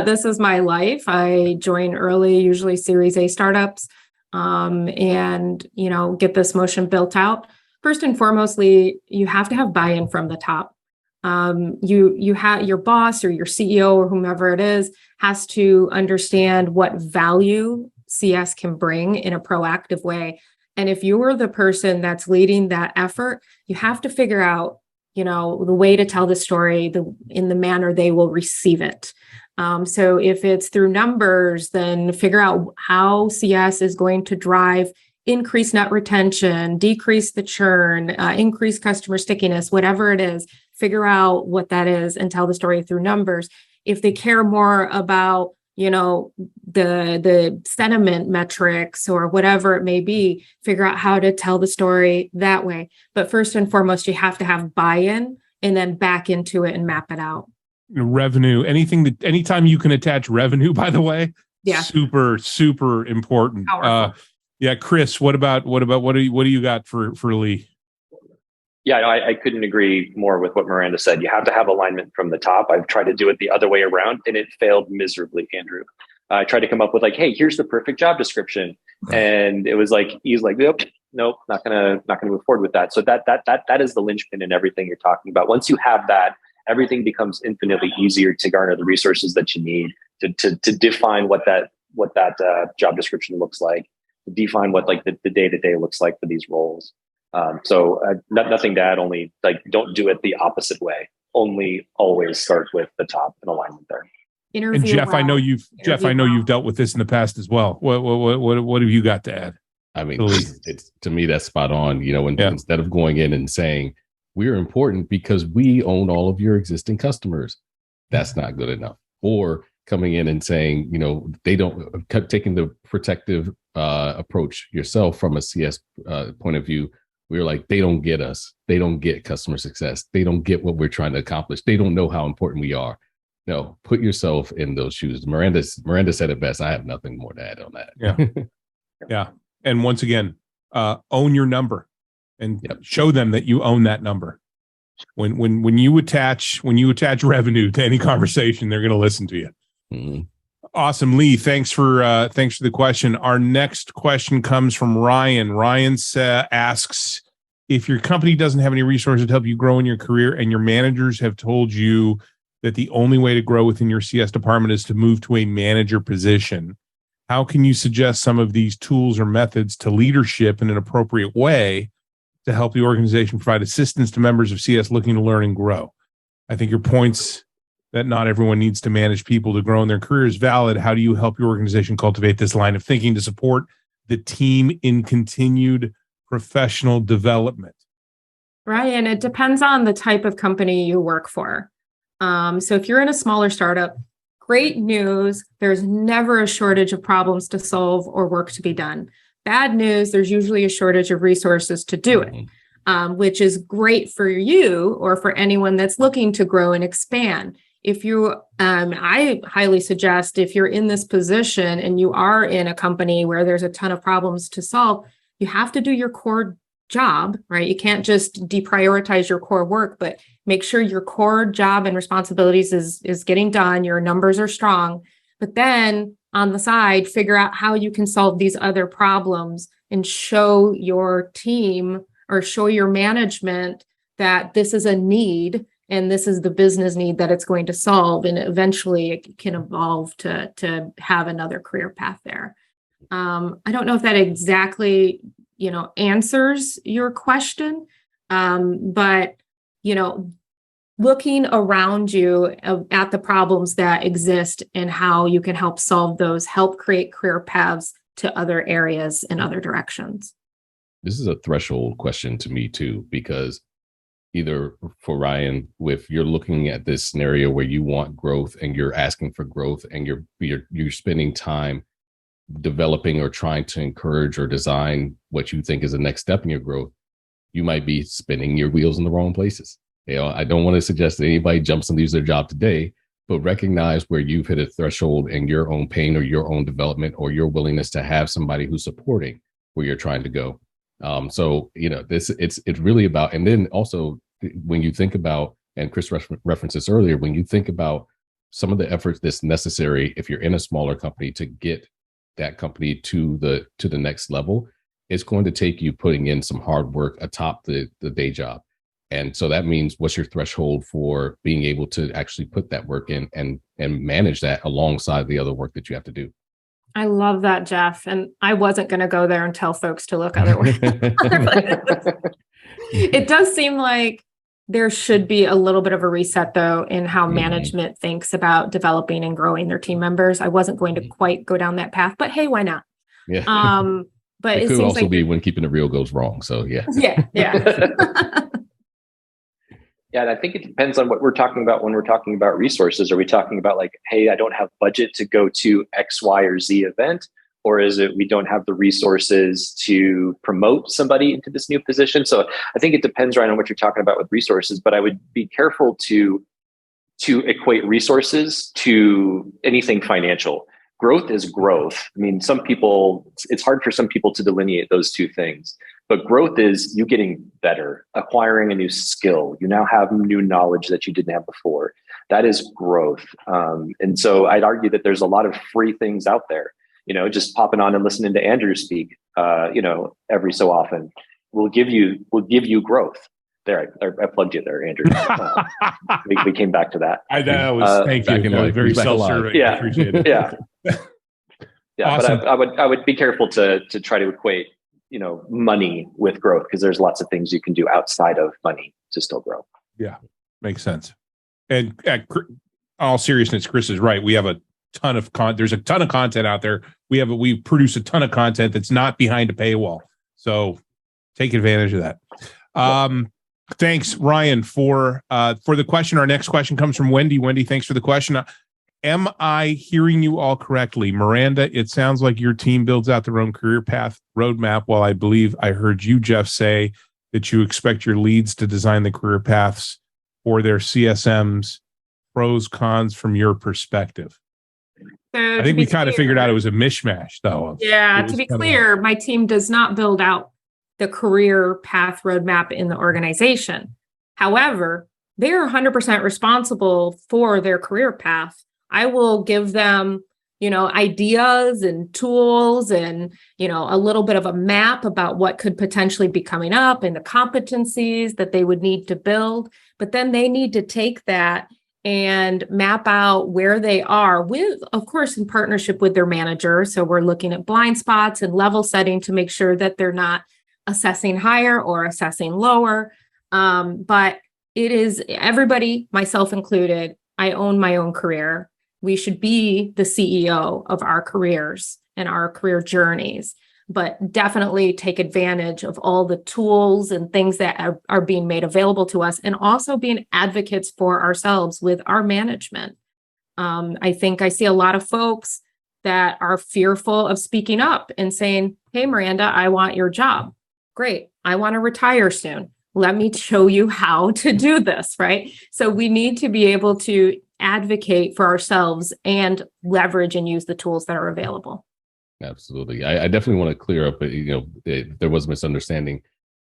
This is my life. I join early, usually Series A startups, and get this motion built out. First and foremostly, you have to have buy-in from the top. You have your boss or your CEO or whomever it is has to understand what value CS can bring in a proactive way. And if you are the person that's leading that effort, you have to figure out, the way to tell the story in the manner they will receive it. So if it's through numbers, then figure out how CS is going to drive increased net retention, decrease the churn, increase customer stickiness, whatever it is, figure out what that is and tell the story through numbers. If they care more about, the sentiment metrics or whatever it may be, figure out how to tell the story that way. But first and foremost, you have to have buy-in and then back into it and map it out. Revenue, anytime you can attach revenue, by the way, super, super important. Chris, what do you got for Lee? Yeah, I couldn't agree more with what Miranda said. You have to have alignment from the top. I've tried to do it the other way around, and it failed miserably, Andrew. I tried to come up with hey, here's the perfect job description, and it was he's like, nope, not gonna move forward with that. So that is the linchpin in everything you're talking about. Once you have that, everything becomes infinitely easier to garner the resources that you need to define what that job description looks like, to define what the day-to-day looks like for these roles. So nothing to add, only don't do it the opposite way. Only always start with the top and alignment there. And Jeff, I know you've dealt with this in the past as well. What have you got to add? I mean, it's to me that's spot on. Instead of going in and saying we're important because we own all of your existing customers, that's not good enough. Or coming in and saying, they don't taking the protective approach yourself from a CS point of view. We're like, they don't get us. They don't get customer success. They don't get what we're trying to accomplish. They don't know how important we are. No, put yourself in those shoes. Miranda said it best. I have nothing more to add on that. Yeah. Yeah. And once again, own your number and show them that you own that number. When you attach revenue to any conversation, they're going to listen to you. Mm-hmm. Awesome, Lee. Thanks for the question. Our next question comes from Ryan. Ryan asks, if your company doesn't have any resources to help you grow in your career and your managers have told you that the only way to grow within your CS department is to move to a manager position, how can you suggest some of these tools or methods to leadership in an appropriate way to help the organization provide assistance to members of CS looking to learn and grow? I think your points that not everyone needs to manage people to grow in their career is valid. How do you help your organization cultivate this line of thinking to support the team in continued professional development? Ryan, it depends on the type of company you work for. So if you're in a smaller startup, great news, there's never a shortage of problems to solve or work to be done. Bad news, there's usually a shortage of resources to do it, which is great for you or for anyone that's looking to grow and expand. If you, I highly suggest if you're in this position and you are in a company where there's a ton of problems to solve, you have to do your core job, right? You can't just deprioritize your core work, but make sure your core job and responsibilities is getting done. Your numbers are strong, but then on the side, figure out how you can solve these other problems and show your team or show your management that this is a need and this is the business need that it's going to solve. And eventually it can evolve to have another career path there. I don't know if that exactly, answers your question. But, looking around you at the problems that exist and how you can help solve those, help create career paths to other areas and other directions. This is a threshold question to me too, because either for Ryan, if you're looking at this scenario where you want growth and you're asking for growth and you're spending time developing or trying to encourage or design what you think is the next step in your growth, you might be spinning your wheels in the wrong places. I don't want to suggest that anybody jumps and leaves their job today, but recognize where you've hit a threshold in your own pain or your own development or your willingness to have somebody who's supporting where you're trying to go. So, it's really about, and then also when you think about, and Chris referenced this earlier, when you think about some of the efforts that's necessary if you're in a smaller company to get that company to the next level, it's going to take you putting in some hard work atop the day job. And so that means what's your threshold for being able to actually put that work in and manage that alongside the other work that you have to do. I love that, Jeff. And I wasn't going to go there and tell folks to look other ways. It does seem like there should be a little bit of a reset, though, in how management thinks about developing and growing their team members. I wasn't going to quite go down that path, but hey, why not? Yeah. But it it could seems also like be when keeping it real goes wrong. So yeah. Yeah. Yeah, and I think it depends on what we're talking about when we're talking about resources. Are we talking about like, hey, I don't have budget to go to X, Y, or Z event? Or is it we don't have the resources to promote somebody into this new position? So I think it depends right on what you're talking about with resources, but I would be careful to equate resources to anything financial. Growth is growth. I mean, it's hard for some people to delineate those two things. But growth is you getting better, acquiring a new skill. You now have new knowledge that you didn't have before. That is growth. And so I'd argue that there's a lot of free things out there. Just popping on and listening to Andrew speak, every so often will give you growth. There, I plugged you there, Andrew. We came back to that. I know. Thank you. Very self-serving. Yeah, appreciate it. Yeah. Awesome. But I would be careful to try to equate money with growth, because there's lots of things you can do outside of money to still grow. Yeah, makes sense. And all seriousness, Chris is right. We have a ton of there's a ton of content out there. We produce a ton of content that's not behind a paywall. So take advantage of that. Thanks, Ryan, for the question. Our next question comes from Wendy. Wendy, thanks for the question. Am I hearing you all correctly? Miranda, it sounds like your team builds out their own career path roadmap, while I believe I heard you, Jeff, say that you expect your leads to design the career paths for their CSMs. Pros, cons from your perspective. So I think we kind of figured out it was a mishmash, though. Yeah, to be clear, my team does not build out the career path roadmap in the organization. However, they're 100% responsible for their career path. I will give them, ideas and tools and, a little bit of a map about what could potentially be coming up and the competencies that they would need to build. But then they need to take that and map out where they are with, of course, in partnership with their manager. So we're looking at blind spots and level setting to make sure that they're not assessing higher or assessing lower. But it is everybody, myself included, I own my own career. We should be the CEO of our careers and our career journeys, but definitely take advantage of all the tools and things that are being made available to us, and also being advocates for ourselves with our management. I think I see a lot of folks that are fearful of speaking up and saying, hey, Miranda, I want your job. Great. I want to retire soon. Let me show you how to do this, right? So we need to be able to advocate for ourselves and leverage and use the tools that are available. Absolutely. I definitely want to clear up, there was a misunderstanding.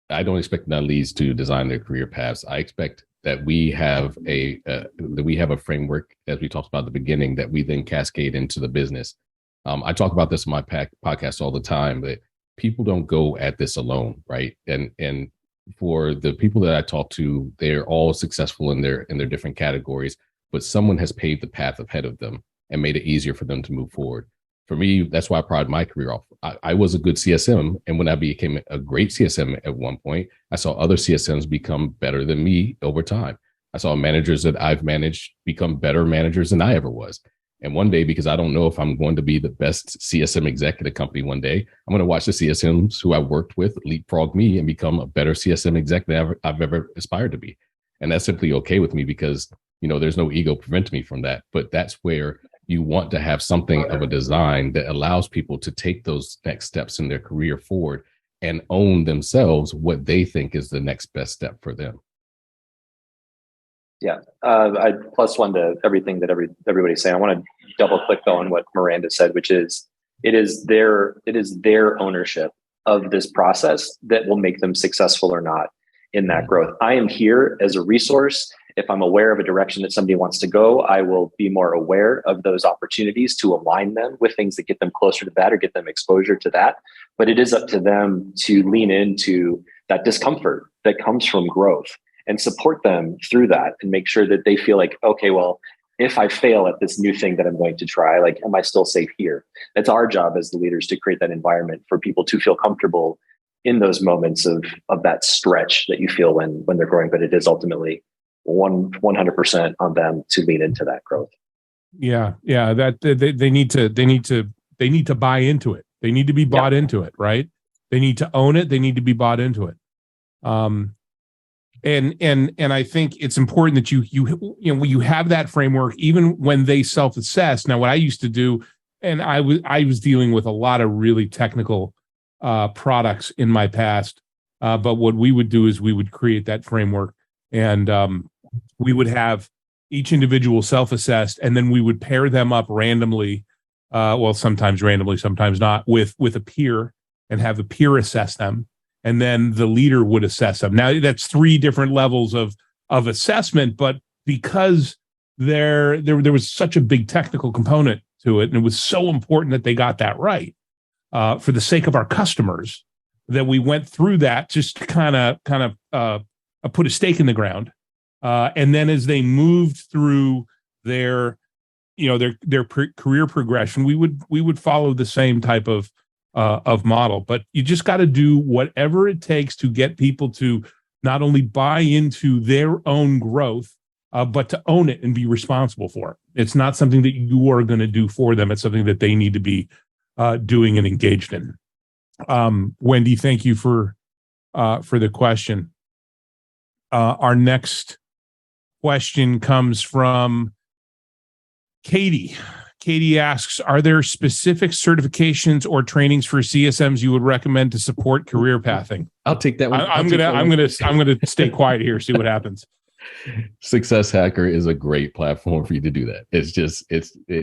I don't expect non-leads to design their career paths. I expect that we have a framework, as we talked about at the beginning, that we then cascade into the business. I talk about this in my podcast all the time, but people don't go at this alone, right? And for the people that I talk to, they're all successful in their different categories, but someone has paved the path ahead of them and made it easier for them to move forward. For me, that's why I pride my career off. I was a good CSM, and when I became a great CSM at one point, I saw other CSMs become better than me over time. I saw managers that I've managed become better managers than I ever was. And one day, because I don't know if I'm going to be the best CSM exec at a company one day, I'm going to watch the CSMs who I worked with leapfrog me and become a better CSM exec than I've ever aspired to be. And that's simply okay with me because, there's no ego preventing me from that. But that's where you want to have something of a design that allows people to take those next steps in their career forward and own themselves what they think is the next best step for them. Yeah, I plus one to everything that everybody's saying. I want to double click on what Miranda said, which is it is their ownership of this process that will make them successful or not in that growth. I am here as a resource. If I'm aware of a direction that somebody wants to go, I will be more aware of those opportunities to align them with things that get them closer to that or get them exposure to that. But it is up to them to lean into that discomfort that comes from growth and support them through that and make sure that they feel like, okay, well, if I fail at this new thing that I'm going to try, like, am I still safe here? It's our job as the leaders to create that environment for people to feel comfortable in those moments of that stretch that you feel when they're growing. But it is ultimately 100% on them to lean into that growth. Yeah. That they need to buy into it. They need to be bought into it, right? They need to own it. They need to be bought into it. And I think it's important that you have that framework even when they self-assess. Now, what I used to do, and I was dealing with a lot of really technical products in my past, but what we would do is we would create that framework, and we would have each individual self-assessed, and then we would pair them up randomly, sometimes randomly, sometimes not, with a peer, and have the peer assess them. And then the leader would assess them. Now, that's 3 different levels of assessment, but because there was such a big technical component to it, and it was so important that they got that right, for the sake of our customers, that we went through that just to kind of put a stake in the ground. And then as they moved through their career progression, we would follow the same type of model. But you just got to do whatever it takes to get people to not only buy into their own growth, but to own it and be responsible for it. It's not something that you are going to do for them. It's something that they need to be doing and engaged in. Wendy, thank you for the question. Our next question comes from Katie. Katie asks, are there specific certifications or trainings for CSMs you would recommend to support career pathing? I'll take that one. I'm gonna stay quiet here, see what happens. Success Hacker is a great platform for you to do that.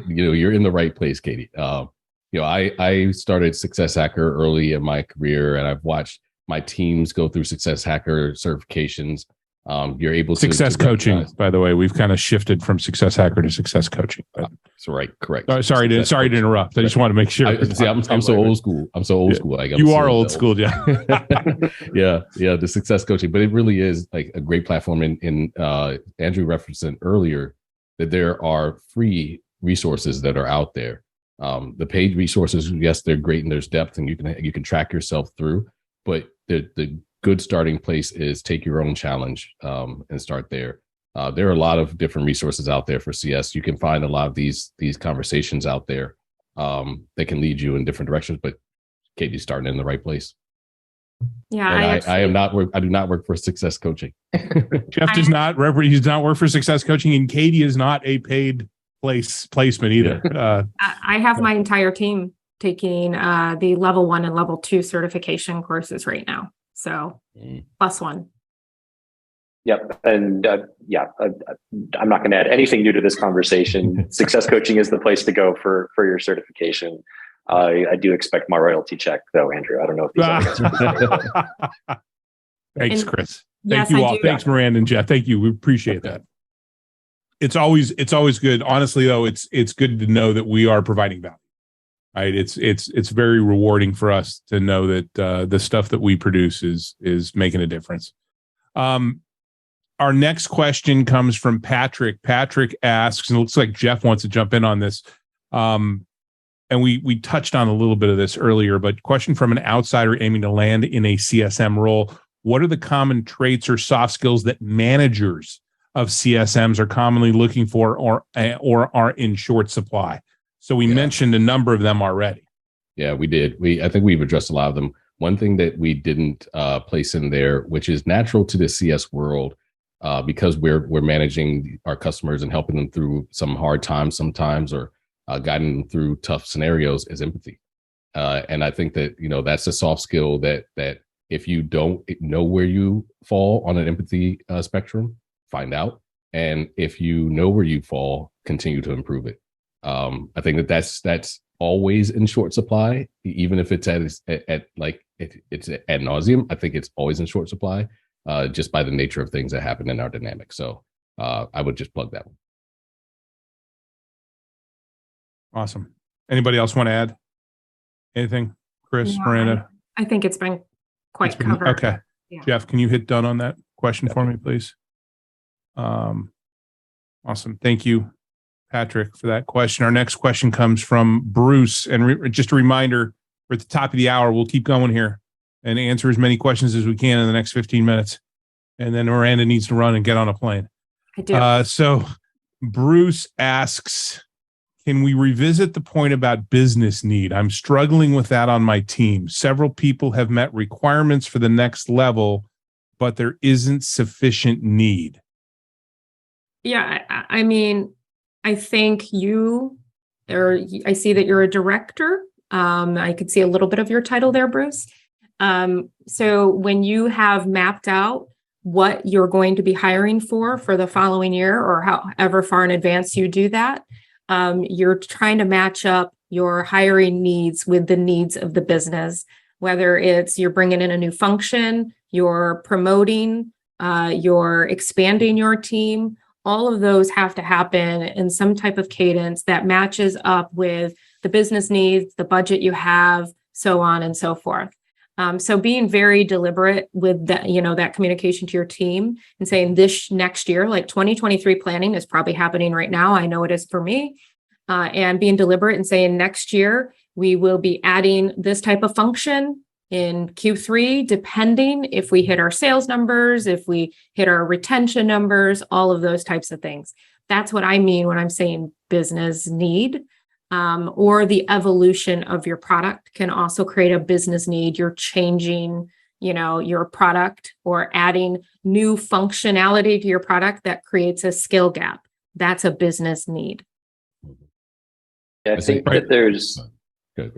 You're in the right place, Katie. I started Success Hacker early in my career, and I've watched my teams go through Success Hacker certifications. You're able to success coaching, by the way. We've kind of shifted from success hacker to success coaching. That's right, correct. Sorry to interrupt. I just want to make sure. I'm so old school. I'm so old school. Like, you are old school, yeah. yeah. The success coaching, but it really is like a great platform. In Andrew referenced it earlier that there are free resources that are out there. The paid resources, yes, they're great and there's depth, and you can track yourself through. But the good starting place is take your own challenge and start there. There are a lot of different resources out there for CS. You can find a lot of these conversations out there that can lead you in different directions. But Katie's starting in the right place. Yeah, I do not work for success coaching. Jeff does not work for success coaching, and Katie is not a paid placement either. Yeah. I have my entire team taking the level 1 and level 2 certification courses right now. So +1. Yep. And I'm not going to add anything new to this conversation. Success coaching is the place to go for your certification. I do expect my royalty check, though, Andrew. I don't know if these other Thanks, Chris. Yes, Thank you all. Thanks, Miranda and Jeff. Thank you. We appreciate that. It's always good. Honestly, though, it's good to know that we are providing value. Right? It's very rewarding for us to know that the stuff that we produce is making a difference. Our next question comes from Patrick. Patrick asks, and it looks like Jeff wants to jump in on this. And we touched on a little bit of this earlier, but question from an outsider aiming to land in a CSM role. What are the common traits or soft skills that managers of CSMs are commonly looking for or are in short supply? So we mentioned a number of them already. Yeah, we did. I think we've addressed a lot of them. One thing that we didn't place in there, which is natural to the CS world, because we're managing our customers and helping them through some hard times sometimes, or guiding them through tough scenarios, is empathy. And I think that, that's a soft skill that if you don't know where you fall on an empathy spectrum, find out. And if you know where you fall, continue to improve it. I think that's always in short supply, even if it's it's ad nauseum. I think it's always in short supply, just by the nature of things that happen in our dynamic. So I would just plug that one. Awesome. Anybody else want to add anything? Chris, Miranda? I think it's been quite covered. Okay. Yeah. Jeff, can you hit done on that question for me, please? Awesome. Thank you, Patrick, for that question. Our next question comes from Bruce. And just a reminder, we're at the top of the hour. We'll keep going here and answer as many questions as we can in the next 15 minutes. And then Miranda needs to run and get on a plane. I do. So Bruce asks, can we revisit the point about business need? I'm struggling with that on my team. Several people have met requirements for the next level, but there isn't sufficient need. Yeah, I mean, I think I see that you're a director. I could see a little bit of your title there, Bruce. So when you have mapped out what you're going to be hiring for the following year, or however far in advance you do that, you're trying to match up your hiring needs with the needs of the business, whether it's you're bringing in a new function, you're promoting, you're expanding your team. All of those have to happen in some type of cadence that matches up with the business needs, the budget you have, so on and so forth. So being very deliberate with that, that communication to your team and saying this next year, like 2023 planning is probably happening right now. I know it is for me. And being deliberate and saying next year, we will be adding this type of function in Q3, depending if we hit our sales numbers, if we hit our retention numbers, all of those types of things. That's what I mean when I'm saying business need. Or the evolution of your product can also create a business need. You're changing, your product or adding new functionality to your product that creates a skill gap. That's a business need. Yeah, I think that there's...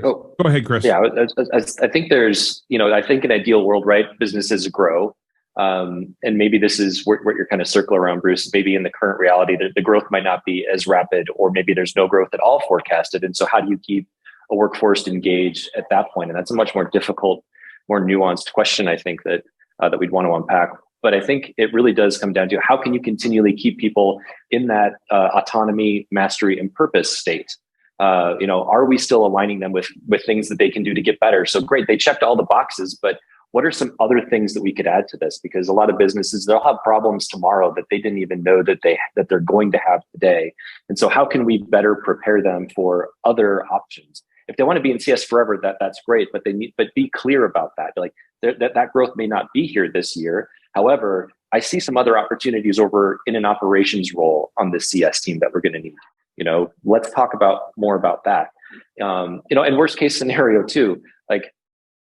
Go ahead, Chris. Yeah, I think there's, I think in an ideal world, right, businesses grow. And maybe this is what you're kind of circling around, Bruce. Maybe in the current reality, the growth might not be as rapid, or maybe there's no growth at all forecasted. And so how do you keep a workforce engaged at that point? And that's a much more difficult, more nuanced question, I think, that we'd want to unpack. But I think it really does come down to how can you continually keep people in that autonomy, mastery, and purpose state? Are we still aligning them with things that they can do to get better? So great, they checked all the boxes, but what are some other things that we could add to this? Because a lot of businesses, they'll have problems tomorrow that they didn't even know that they're going to have today. And so how can we better prepare them for other options? If they want to be in CS forever, that's great, but be clear about that. Like that growth may not be here this year. However, I see some other opportunities over in an operations role on the CS team that we're going to need. Let's talk more about that. And worst case scenario too, like,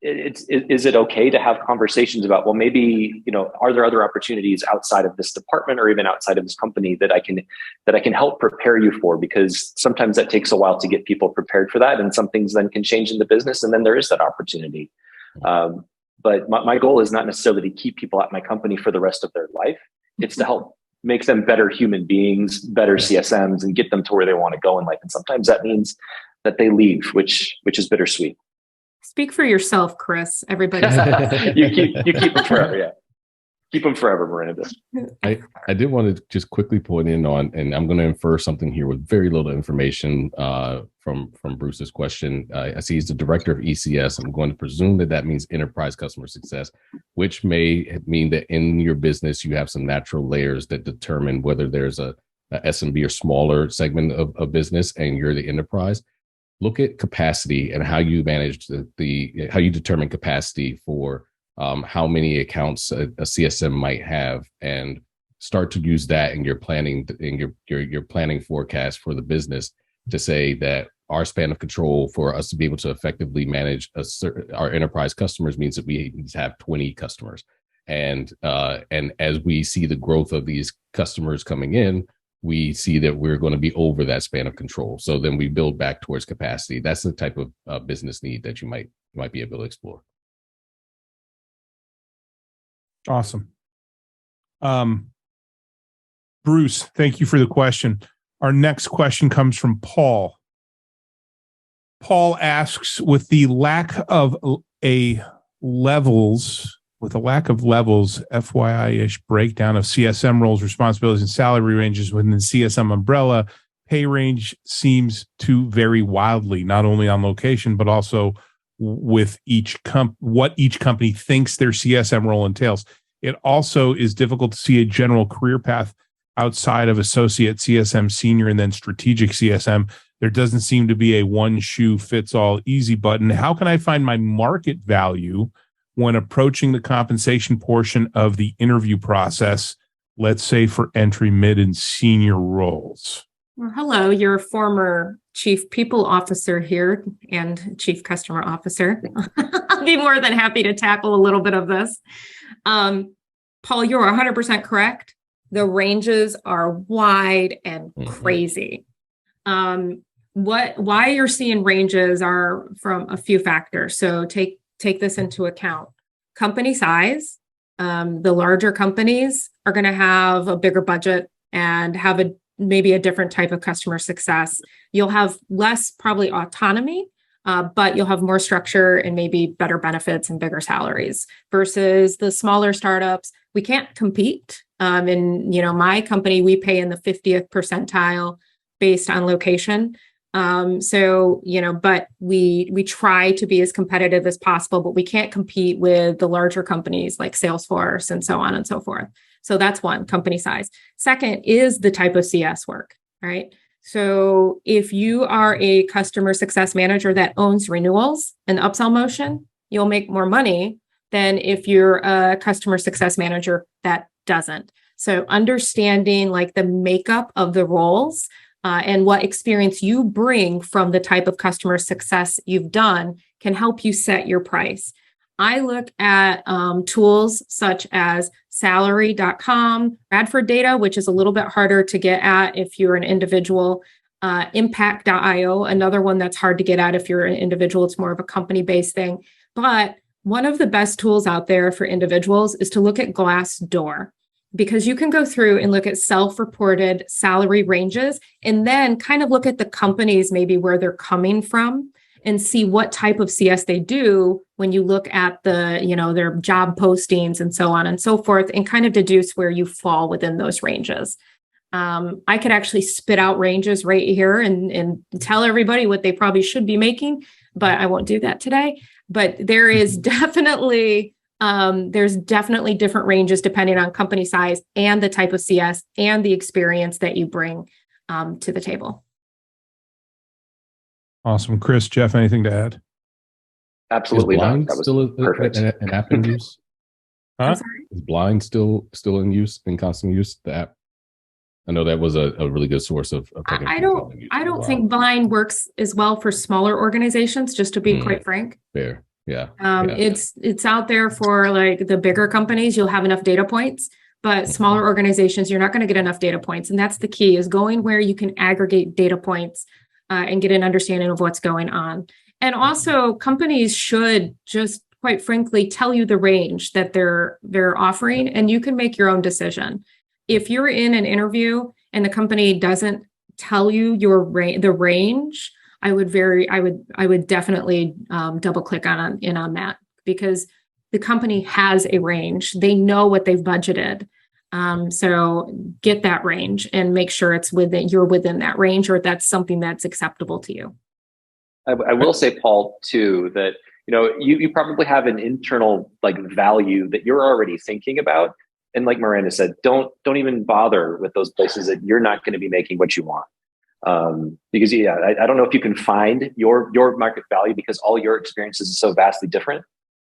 is it okay to have conversations about, well, maybe, are there other opportunities outside of this department or even outside of this company that I can help prepare you for? Because sometimes that takes a while to get people prepared for that. And some things then can change in the business. And then there is that opportunity. But my goal is not necessarily to keep people at my company for the rest of their life. It's to help make them better human beings, better CSMs, and get them to where they want to go in life. And sometimes that means that they leave, which is bittersweet. Speak for yourself, Chris. Everybody. you keep them forever, yeah. Keep them forever, Miranda. I did want to just quickly point in on, and I'm going to infer something here with very little information from Bruce's question. I see he's the director of ECS. I'm going to presume that means enterprise customer success, which may mean that in your business you have some natural layers that determine whether there's a SMB or smaller segment of business, and you're the enterprise. Look at capacity and how you manage how you determine capacity for how many accounts a CSM might have, and start to use that in your planning, in your planning forecast for the business, to say that our span of control for us to be able to effectively manage our enterprise customers means that we need to have 20 customers. And as we see the growth of these customers coming in, we see that we're going to be over that span of control. So then we build back towards capacity. That's the type of business need that you might be able to explore. Awesome. Bruce, thank you for the question. Our next question comes from Paul. Paul asks, with the lack of levels, FYI-ish breakdown of CSM roles, responsibilities, and salary ranges within the CSM umbrella, pay range seems to vary wildly, not only on location, but also with what each company thinks their CSM role entails. It also is difficult to see a general career path outside of associate CSM, senior, and then strategic CSM. There doesn't seem to be a one-shoe-fits-all easy button. How can I find my market value when approaching the compensation portion of the interview process, let's say for entry, mid, and senior roles? Well, hello, your former chief people officer here and chief customer officer. I'll be more than happy to tackle a little bit of this. Paul, you're 100% correct. The ranges are wide and crazy. Why you're seeing ranges are from a few factors. So take this into account. Company size. The larger companies are going to have a bigger budget and have maybe a different type of customer success. You'll have less probably autonomy, but you'll have more structure and maybe better benefits and bigger salaries versus the smaller startups. We can't compete. In my company, we pay in the 50th percentile based on location. But we try to be as competitive as possible, but we can't compete with the larger companies like Salesforce and so on and so forth. So that's one, company size. Second is the type of CS work, right? So if you are a customer success manager that owns renewals and upsell motion, you'll make more money than if you're a customer success manager that doesn't. So understanding like the makeup of the roles and what experience you bring from the type of customer success you've done can help you set your price. I look at tools such as salary.com, Radford data, which is a little bit harder to get at if you're an individual, impact.io, another one that's hard to get at if you're an individual. It's more of a company-based thing. But one of the best tools out there for individuals is to look at Glassdoor, because you can go through and look at self-reported salary ranges and then kind of look at the companies, maybe where they're coming from, and see what type of CS they do when you look at the, their job postings and so on and so forth, and kind of deduce where you fall within those ranges. I could actually spit out ranges right here and tell everybody what they probably should be making, but I won't do that today. But there is definitely different ranges depending on company size and the type of CS and the experience that you bring to the table. Awesome. Chris, Jeff, anything to add? Absolutely not. That was still perfect. An app in use? Huh? Is Blind still in use, in constant use, the app? I know that was a really good source of I don't think Blind works as well for smaller organizations, just to be quite frank. Fair. Yeah. It's out there for like the bigger companies. You'll have enough data points, but smaller organizations, you're not going to get enough data points. And that's the key, is going where you can aggregate data points and get an understanding of what's going on. And also companies should just, quite frankly, tell you the range that they're offering, and you can make your own decision. If you're in an interview and the company doesn't tell you the range, I would definitely double click on that, because the company has a range. They know what they've budgeted. So get that range and make sure you're within that range, or that's something that's acceptable to you. I will say, Paul, too, that you probably have an internal value that you're already thinking about. And like Miranda said, don't even bother with those places that you're not going to be making what you want. Because I don't know if you can find your market value, because all your experiences are so vastly different.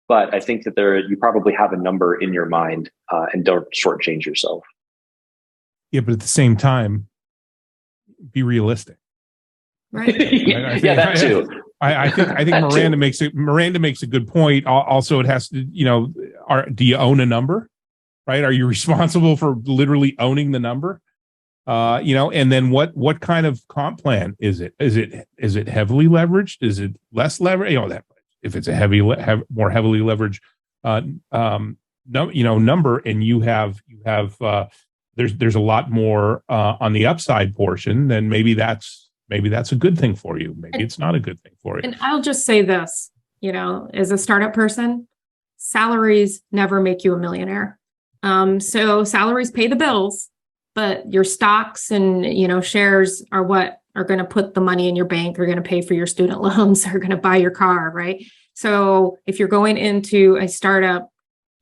But I think that you probably have a number in your mind, and don't shortchange yourself. Yeah, but at the same time, be realistic. Right. That too. I think Miranda makes a good point. Also, it has to, do you own a number? Right? Are you responsible for literally owning the number? And then what kind of comp plan is it? Is it heavily leveraged? Is it less leveraged? If it's a more heavily leveraged number, and you have there's a lot more on the upside portion, then maybe that's a good thing for you. Maybe it's not a good thing for you. And I'll just say this, as a startup person, salaries never make you a millionaire. So salaries pay the bills, but your stocks and, shares are what are going to put the money in your bank, are going to pay for your student loans, are going to buy your car, right? So if you're going into a startup,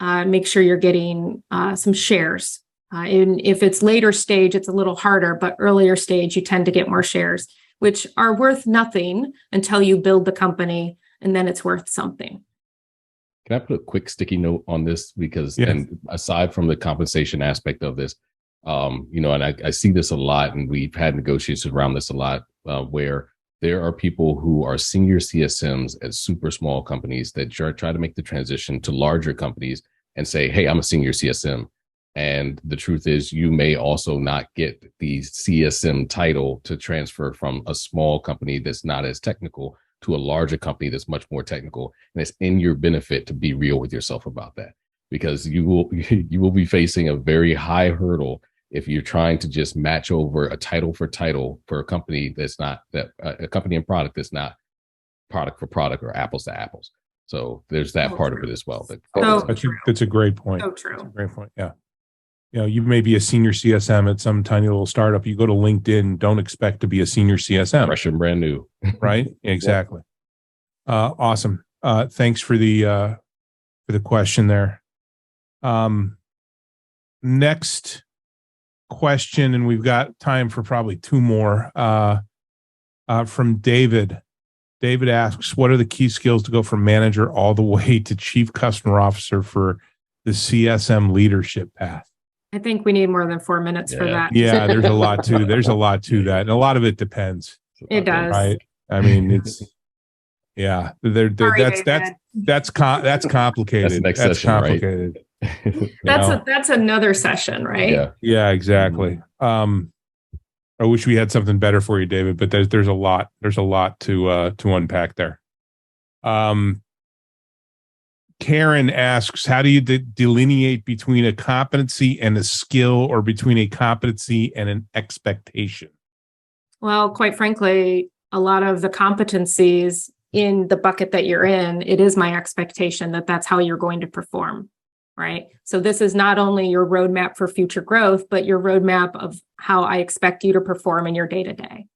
make sure you're getting some shares. And if it's later stage, it's a little harder, but earlier stage, you tend to get more shares, which are worth nothing until you build the company, and then it's worth something. Can I put a quick sticky note on this? Because, yes. And aside from the compensation aspect of this, and I see this a lot, and we've had negotiations around this a lot, where there are people who are senior CSMs at super small companies that try to make the transition to larger companies and say, hey, I'm a senior CSM. And the truth is, you may also not get the CSM title to transfer from a small company that's not as technical to a larger company that's much more technical. And it's in your benefit to be real with yourself about that, because you will be facing a very high hurdle if you're trying to just match over a title for a company that's not a company and product that's not product for product or apples to apples. So there's that part of it as well. That's a great point. So true. That's a great point. Yeah. You may be a senior CSM at some tiny little startup. You go to LinkedIn, don't expect to be a senior CSM. Fresh and brand new. Right? Exactly. Awesome. Thanks for the question there. Next question, and we've got time for probably two more, from David. David asks, what are the key skills to go from manager all the way to chief customer officer for the CSM leadership path? I think we need more than 4 minutes for that. Yeah, there's a lot to that. And a lot of it depends. It does. Right. I mean, it's that's complicated. That's next session, complicated. Right? That's another session, right? Yeah, exactly. I wish we had something better for you, David, but there's a lot to unpack there. Karen asks, how do you delineate between a competency and a skill, or between a competency and an expectation? Well, quite frankly, a lot of the competencies in the bucket that you're in, it is my expectation that that's how you're going to perform, right? So this is not only your roadmap for future growth, but your roadmap of how I expect you to perform in your day-to-day.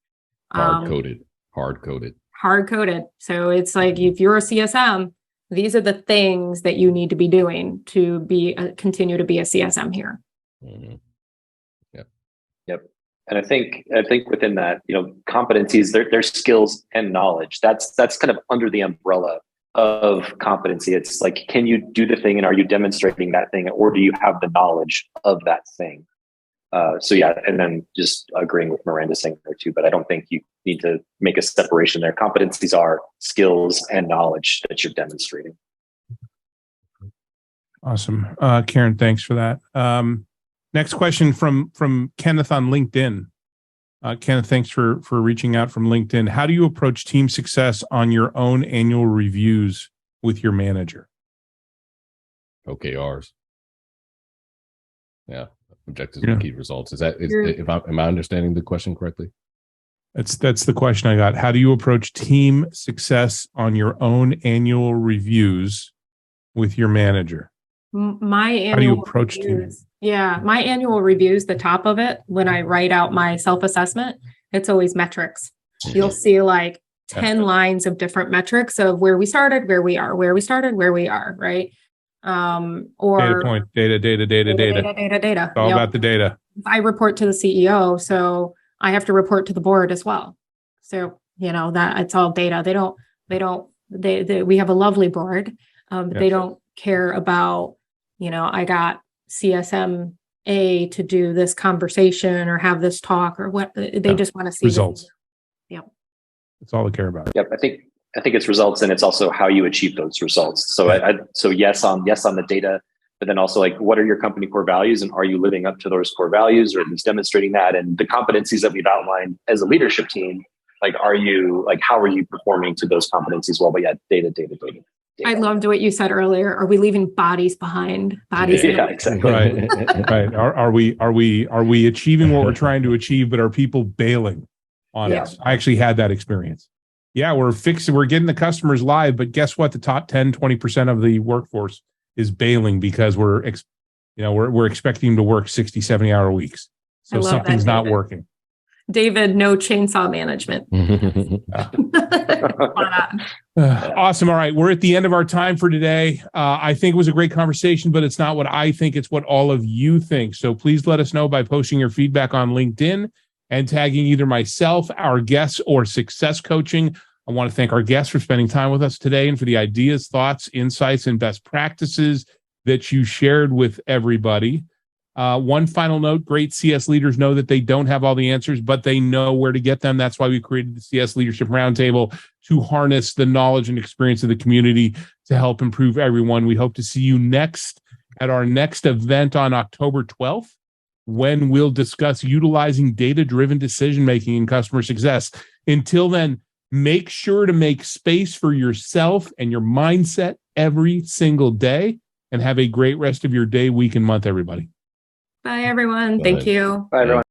Hard-coded. So it's like, if you're a CSM, these are the things that you need to be doing to continue to be a CSM here. Mm-hmm. Yep. And I think within that, competencies, they're skills and knowledge. That's kind of under the umbrella of competency. It's like, can you do the thing, and are you demonstrating that thing, or do you have the knowledge of that thing? So yeah, and then just agreeing with Miranda saying there too, but I don't think you need to make a separation there. Competencies are skills and knowledge that you're demonstrating. Awesome. Karen, thanks for that. Next question from Kenneth on LinkedIn. Kenneth, thanks for reaching out from LinkedIn. How do you approach team success on your own annual reviews with your manager? OKRs. Yeah. Objectives and key results. Am I understanding the question correctly? That's the question I got. How do you approach team success on your own annual reviews with your manager? My annual How do you approach reviews, my annual reviews, the top of it, when I write out my self-assessment, it's always metrics. You'll see like 10 lines of different metrics of where we started, where we are, where we started, where we are, right? Or data point, data. It's all about the data. I report to the CEO, so I have to report to the board as well. So, that it's all data. We have a lovely board. They don't care about, I got CSM A to do this conversation or have this talk or what. They just want to see results. Yep. That's all they care about. Yep. I think it's results, and it's also how you achieve those results. So so yes on the data, but then also like, what are your company core values, and are you living up to those core values, or at least demonstrating that? And the competencies that we've outlined as a leadership team, like, how are you performing to those competencies? Well, but yeah, data. I loved what you said earlier. Are we leaving bodies behind? Bodies. Yeah, exactly. Right. Are we achieving what we're trying to achieve, but are people bailing on us? I actually had that experience. Yeah, we're getting the customers live, but guess what? The top 10, 20% of the workforce is bailing because we're expecting them to work 60, 70-hour weeks. So something's not working. David, no chainsaw management. Awesome. All right. We're at the end of our time for today. I think it was a great conversation, but it's not what I think. It's what all of you think. So please let us know by posting your feedback on LinkedIn and tagging either myself, our guests, or Success Coaching. I want to thank our guests for spending time with us today and for the ideas, thoughts, insights, and best practices that you shared with everybody. One final note, great CS leaders know that they don't have all the answers, but they know where to get them. That's why we created the CS Leadership Roundtable, to harness the knowledge and experience of the community to help improve everyone. We hope to see you next at our next event on October 12th, when we'll discuss utilizing data-driven decision-making in customer success. Until then, make sure to make space for yourself and your mindset every single day, and have a great rest of your day, week, and month, everybody. Bye, everyone. Thank you. Bye, everyone.